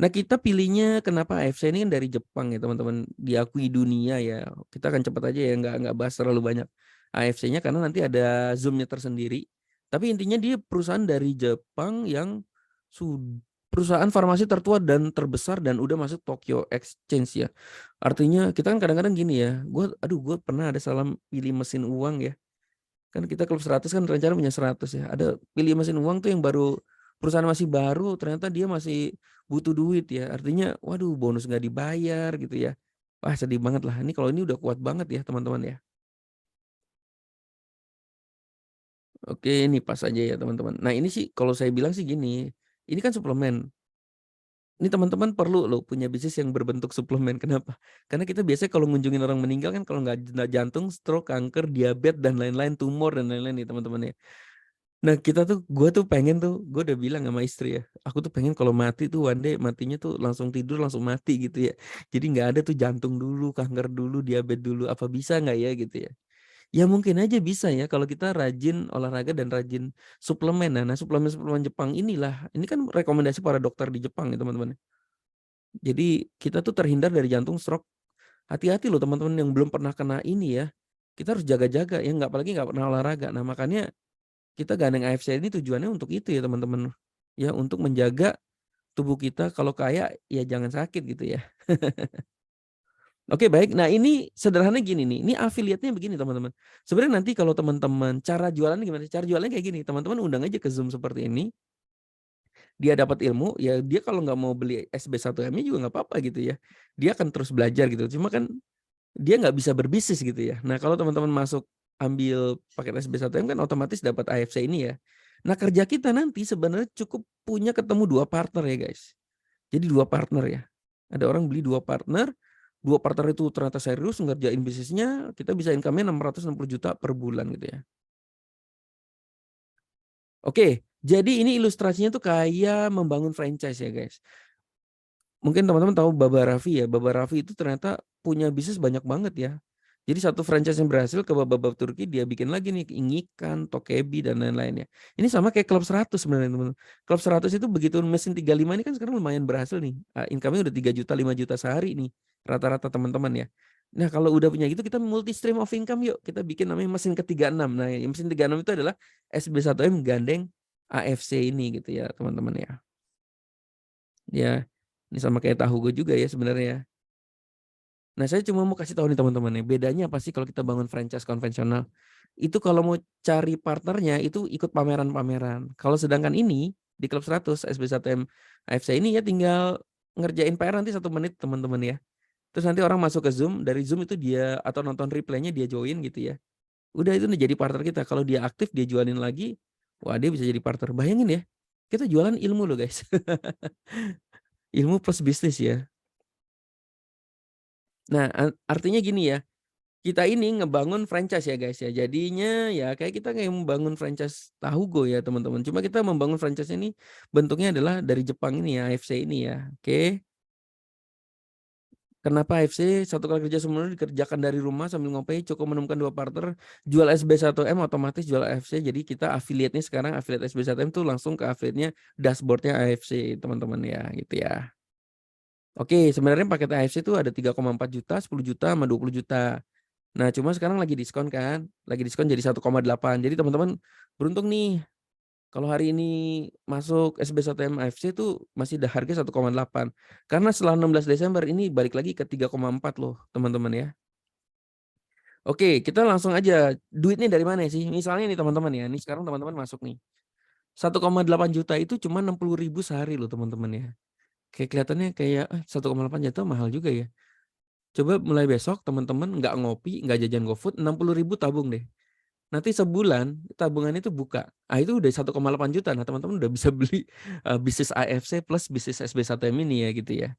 Nah, kita pilihnya kenapa AFC ini kan dari Jepang ya, teman-teman. Diakui dunia ya. Kita akan cepat aja ya, nggak bahas terlalu banyak AFC-nya karena nanti ada Zoom-nya tersendiri. Tapi intinya dia perusahaan dari Jepang yang perusahaan farmasi tertua dan terbesar dan udah masuk Tokyo Exchange ya. Artinya kita kan kadang-kadang gini ya, gue pernah ada salah pilih mesin uang ya. Kan kita klub 100 kan rencana punya 100 ya. Ada pilih mesin uang tuh yang baru perusahaan masih baru, ternyata dia masih butuh duit ya. Artinya waduh bonus nggak dibayar gitu ya. Wah, sedih banget lah. Ini kalau ini udah kuat banget ya teman-teman ya. Oke, ini pas aja ya teman-teman. Nah, ini sih kalau saya bilang sih gini, ini kan suplemen. Ini teman-teman perlu loh punya bisnis yang berbentuk suplemen. Kenapa? Karena kita biasanya kalau ngunjungin orang meninggal kan kalau nggak jantung, stroke, kanker, diabetes dan lain-lain, tumor dan lain-lain nih teman-teman ya. Nah gue tuh pengen tuh, gue udah bilang sama istri ya, aku tuh pengen kalau mati tuh one day matinya tuh langsung tidur langsung mati gitu ya. Jadi nggak ada tuh jantung dulu, kanker dulu, diabetes dulu, apa bisa nggak ya gitu ya. Ya mungkin aja bisa ya kalau kita rajin olahraga dan rajin suplemen. Nah suplemen-suplemen Jepang inilah, ini kan rekomendasi para dokter di Jepang ya teman-teman. Jadi kita tuh terhindar dari jantung, stroke. Hati-hati loh teman-teman yang belum pernah kena ini ya. Kita harus jaga-jaga ya, apalagi nggak pernah olahraga. Nah makanya kita gandeng AFC ini tujuannya untuk itu ya teman-teman. Ya untuk menjaga tubuh kita kalau kaya ya jangan sakit gitu ya. Oke baik, nah ini sederhananya gini nih, ini afiliatnya begini teman-teman. Sebenarnya nanti kalau teman-teman cara jualannya gimana? Cara jualannya kayak gini, teman-teman undang aja ke Zoom seperti ini, dia dapat ilmu, ya dia kalau nggak mau beli SB1M-nya juga nggak apa-apa gitu ya. Dia akan terus belajar gitu. Cuma kan dia nggak bisa berbisnis gitu ya. Nah kalau teman-teman masuk ambil paket SB1M kan otomatis dapat AFC ini ya. Nah kerja kita nanti sebenarnya cukup punya ketemu 2 partner ya guys. Jadi 2 partner ya. Ada orang beli 2 partner itu ternyata serius ngerjain bisnisnya, kita bisa income-nya 660 juta per bulan gitu ya. Oke, jadi ini ilustrasinya tuh kayak membangun franchise ya guys. Mungkin teman-teman tahu Baba Raffi ya, Baba Raffi itu ternyata punya bisnis banyak banget ya. Jadi satu franchise yang berhasil ke Baba Turki dia bikin lagi nih Ingikan, Tokebi dan lain-lainnya. Ini sama kayak Klub 100 sebenarnya teman-teman. Klub 100 itu begitu mesin 35 ini kan sekarang lumayan berhasil nih. Income-nya udah 3 juta, 5 juta sehari nih rata-rata teman-teman ya. Nah, kalau udah punya gitu kita multi stream of income yuk. Kita bikin namanya mesin ke-36. Nah, mesin 36 itu adalah SB1M gandeng AFC ini gitu ya, teman-teman ya. Ya, ini sama kayak tahu gue juga ya sebenarnya. Nah, saya cuma mau kasih tahu nih teman-teman nih, bedanya apa sih kalau kita bangun franchise konvensional? Itu kalau mau cari partnernya itu ikut pameran-pameran. Kalau sedangkan ini di Klub 100 SB1M AFC ini ya tinggal ngerjain PR nanti 1 menit teman-teman ya. Terus nanti orang masuk ke Zoom, dari Zoom itu dia atau nonton replaynya dia join gitu ya. Udah itu udah jadi partner kita. Kalau dia aktif dia jualin lagi, wah dia bisa jadi partner. Bayangin ya, kita jualan ilmu loh guys. Ilmu plus bisnis ya. Nah, artinya gini ya, kita ini ngebangun franchise ya guys ya. Jadinya ya kayak membangun franchise Tahugo ya teman-teman. Cuma kita membangun franchise ini bentuknya adalah dari Jepang ini ya, AFC ini ya. Oke. Kenapa AFC? Satu kali kerja semua dikerjakan dari rumah sambil ngopi, cukup menemukan 2 partner, jual SB1M otomatis jual AFC. Jadi kita affiliate-nya sekarang affiliate SB1M tuh langsung ke affiliate-nya dashboard-nya AFC teman-teman ya gitu ya. Oke, sebenarnya paket AFC itu ada 3,4 juta, 10 juta, sama 20 juta. Nah, cuma sekarang lagi diskon kan, lagi diskon jadi 1,8. Jadi teman-teman beruntung nih, kalau hari ini masuk SB1M AFC itu masih ada harga 1,8. Karena setelah 16 Desember ini balik lagi ke 3,4 loh, teman-teman ya. Oke, kita langsung aja, duitnya dari mana sih? Misalnya nih teman-teman ya, ini sekarang teman-teman masuk nih. 1,8 juta itu cuma 60.000 sehari loh teman-teman ya. Kayak kelihatannya kayak 1,8 juta mahal juga ya. Coba mulai besok teman-teman nggak ngopi, nggak jajan GoFood, 60.000 tabung deh. Nanti sebulan tabungan itu buka. Itu udah 1,8 juta. Nah, teman-teman udah bisa beli bisnis AFC plus bisnis SB1M ini ya gitu ya.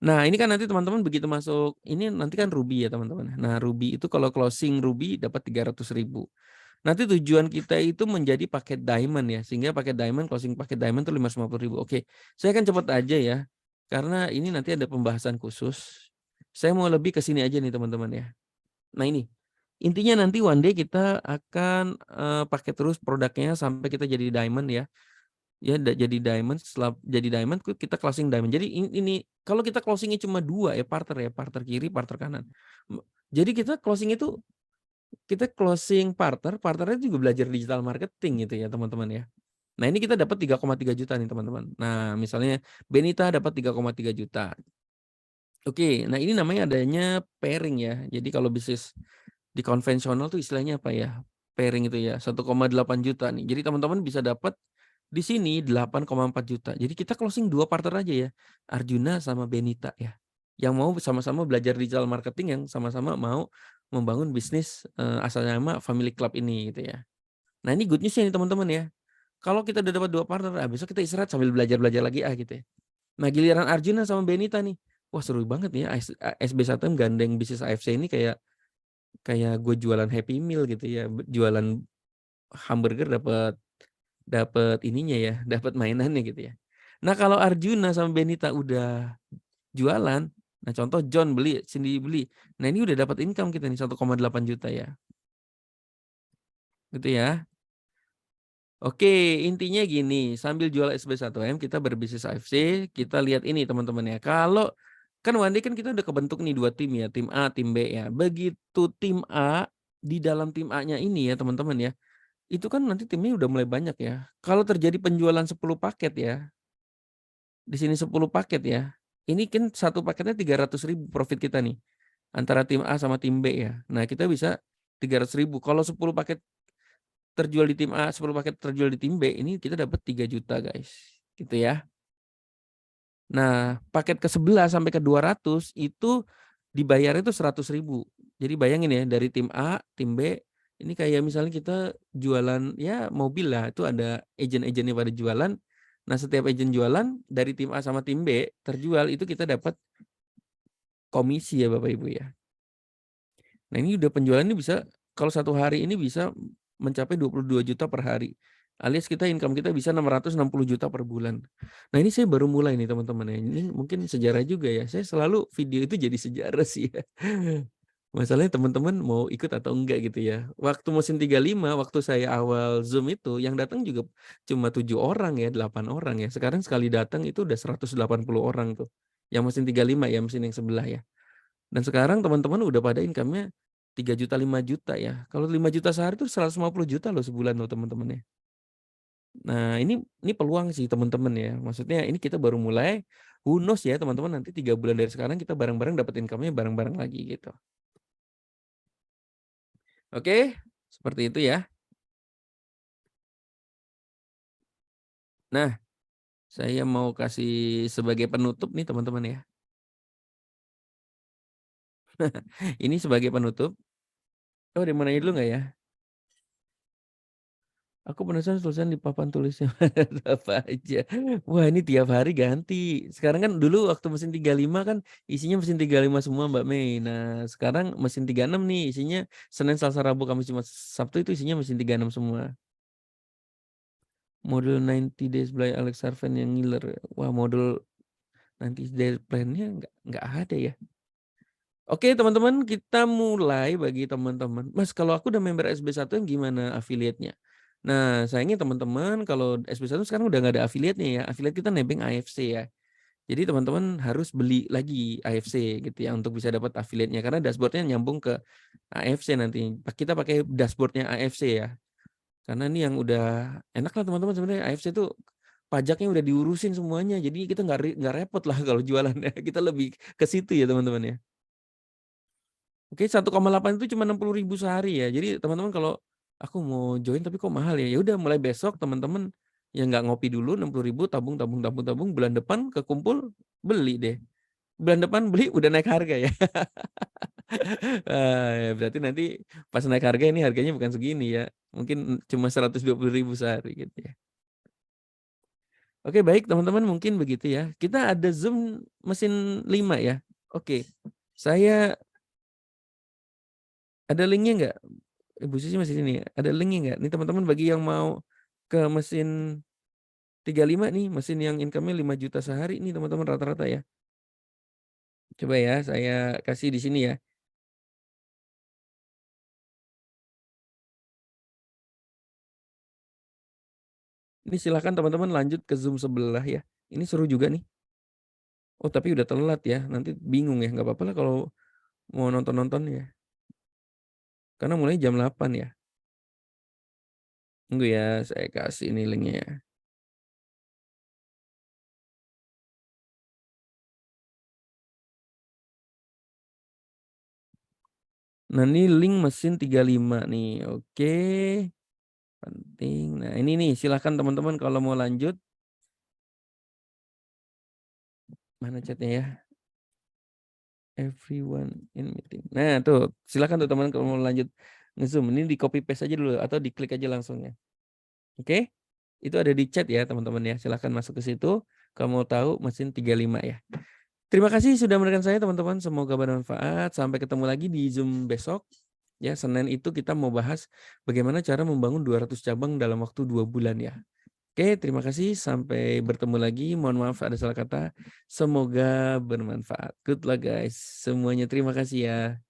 Nah, ini kan nanti teman-teman begitu masuk ini nanti kan Ruby ya teman-teman. Nah, Ruby itu kalau closing Ruby dapat 300.000. Nanti tujuan kita itu menjadi paket diamond ya. Sehingga paket diamond closing paket diamond tuh 550.000. Oke, saya akan cepat aja ya. Karena ini nanti ada pembahasan khusus. Saya mau lebih ke sini aja nih teman-teman ya. Nah ini, intinya nanti one day kita akan, pakai terus produknya sampai kita jadi diamond ya. Ya jadi diamond, setelah jadi diamond kita closing diamond. Jadi ini kalau kita closing-nya cuma 2 ya partner ya, partner kiri, partner kanan. Jadi kita closing itu, kita closing partner, partnernya juga belajar digital marketing gitu ya teman-teman ya. Nah ini kita dapat 3,3 juta nih teman-teman. Nah misalnya Benita dapat 3,3 juta. Oke, nah ini namanya adanya pairing ya. Jadi kalau bisnis di konvensional tuh istilahnya apa ya, pairing itu ya, 1,8 juta nih. Jadi teman-teman bisa dapat di sini 8,4 juta. Jadi kita closing 2 partner aja ya, Arjuna sama Benita ya. Yang mau sama-sama belajar digital marketing, yang sama-sama mau membangun bisnis, asal nama Family Club ini gitu ya. Nah ini good news-nya nih teman-teman ya. Kalau kita udah dapat 2 partner, besok kita istirahat sambil belajar-belajar lagi gitu ya. Nah, giliran Arjuna sama Benita nih. Wah, seru banget nih ya. SB1M gandeng bisnis AFC ini kayak gue jualan Happy Meal gitu ya. Jualan hamburger dapat ininya ya, dapat mainannya gitu ya. Nah, kalau Arjuna sama Benita udah jualan, nah contoh John beli, Cindy beli. Nah, ini udah dapat income kita nih 1,8 juta ya. Gitu ya. Oke, intinya gini, sambil jual SB1M kita berbisnis AFC, kita lihat ini teman-teman ya. Kalau kan one day kan kita udah kebentuk nih 2 tim ya, tim A, tim B ya. Begitu tim A, di dalam tim A-nya ini ya teman-teman ya, itu kan nanti timnya udah mulai banyak ya. Kalau terjadi penjualan 10 paket ya, di sini 10 paket ya, ini kan satu paketnya 300.000 profit kita nih, antara tim A sama tim B ya. Nah, kita bisa 300.000. Kalau 10 paket terjual di tim A, 10 paket terjual di tim B, ini kita dapat 3 juta guys, gitu ya. Nah, paket ke-11 sampai ke-200 itu dibayarnya itu 100.000. Jadi bayangin ya, dari tim A, tim B, ini kayak misalnya kita jualan ya mobil lah, itu ada agen-agennya pada jualan. Nah, setiap agen jualan dari tim A sama tim B terjual itu kita dapat komisi ya Bapak Ibu ya. Nah, ini udah penjualan ini bisa kalau satu hari ini bisa mencapai 22 juta per hari. Alias income kita bisa 660 juta per bulan. Nah, ini saya baru mulai nih teman-teman ya. Ini mungkin sejarah juga ya. Saya selalu video itu jadi sejarah sih ya. Masalahnya teman-teman mau ikut atau enggak gitu ya. Waktu mesin 35, waktu saya awal Zoom itu yang datang juga cuma 7 orang ya, 8 orang ya. Sekarang sekali datang itu udah 180 orang tuh. Yang mesin 35 ya, mesin yang sebelah ya. Dan sekarang teman-teman udah pada income-nya 3 juta, 5 juta ya. Kalau 5 juta sehari itu 150 juta loh sebulan loh teman-teman ya. Nah, ini peluang sih teman-teman ya. Maksudnya ini kita baru mulai. Who knows ya teman-teman, nanti 3 bulan dari sekarang kita bareng-bareng dapat income-nya bareng-bareng lagi gitu. Oke, seperti itu ya. Nah, saya mau kasih sebagai penutup nih teman-teman ya. Ini sebagai penutup. Oh, ada yang mau nanya dulu nggak ya? Aku penasaran tulisan di papan tulisnya apa aja. Wah, ini tiap hari ganti. Sekarang kan dulu waktu mesin 35 kan isinya mesin 35 semua Mbak Mei. Nah, sekarang mesin 36 nih isinya Senin, Selasa, Rabu, Kamis, Jumat, Sabtu itu isinya mesin 36 semua. Model 90 Days by Alex Sarven yang ngiler. Wah, model 90 Days plan-nya nggak ada ya. Oke teman-teman, kita mulai bagi teman-teman. Mas, kalau aku udah member SB1 yang gimana affiliate-nya? Nah, sayangnya teman-teman kalau SB1 sekarang udah nggak ada affiliate-nya ya. Affiliate kita nebeng AFC ya. Jadi teman-teman harus beli lagi AFC gitu ya untuk bisa dapat affiliate-nya. Karena dashboard-nya nyambung ke AFC nanti. Kita pakai dashboard-nya AFC ya. Karena ini yang udah enak lah teman-teman sebenarnya. AFC itu pajaknya udah diurusin semuanya. Jadi kita nggak repot lah kalau jualannya. Kita lebih ke situ ya teman-teman ya. Oke, 1,8 itu cuma 60.000 sehari ya. Jadi teman-teman kalau aku mau join tapi kok mahal ya. Ya udah mulai besok teman-teman yang nggak ngopi dulu 60.000 tabung, bulan depan kekumpul beli deh. Bulan depan beli udah naik harga ya. Ya berarti nanti pas naik harga ini harganya bukan segini ya. Mungkin cuma 120.000 sehari gitu ya. Oke, baik teman-teman mungkin begitu ya. Kita ada Zoom mesin 5 ya. Oke. Saya ada linknya nggak? Ibu Susi masih sini ya? Ada linknya nggak? Nih teman-teman bagi yang mau ke mesin 35 nih, mesin yang income-nya 5 juta sehari nih teman-teman rata-rata ya. Coba ya, saya kasih di sini ya. Ini silakan teman-teman lanjut ke Zoom sebelah ya. Ini seru juga nih. Oh tapi udah telat ya, nanti bingung ya. Nggak apa-apa lah kalau mau nonton-nonton ya. Karena mulai jam 8 ya. Tunggu ya, saya kasih ini linknya ya. Nah ini link mesin 35 nih, oke. Penting. Nah ini nih, silakan teman-teman kalau mau lanjut. Mana chatnya ya? Everyone in meeting. Nah tuh, silakan tuh teman kalau mau lanjut nge-Zoom. Ini di copy paste aja dulu atau diklik aja langsung ya. Oke? Itu ada di chat ya teman-teman ya. Silakan masuk ke situ. Kalau mau tahu mesin 35 ya. Terima kasih sudah mendengarkan saya teman-teman. Semoga bermanfaat. Sampai ketemu lagi di Zoom besok. Ya, Senin itu kita mau bahas bagaimana cara membangun 200 cabang dalam waktu 2 bulan ya. Oke, terima kasih. Sampai bertemu lagi. Mohon maaf ada salah kata. Semoga bermanfaat. Good luck guys. Semuanya terima kasih ya.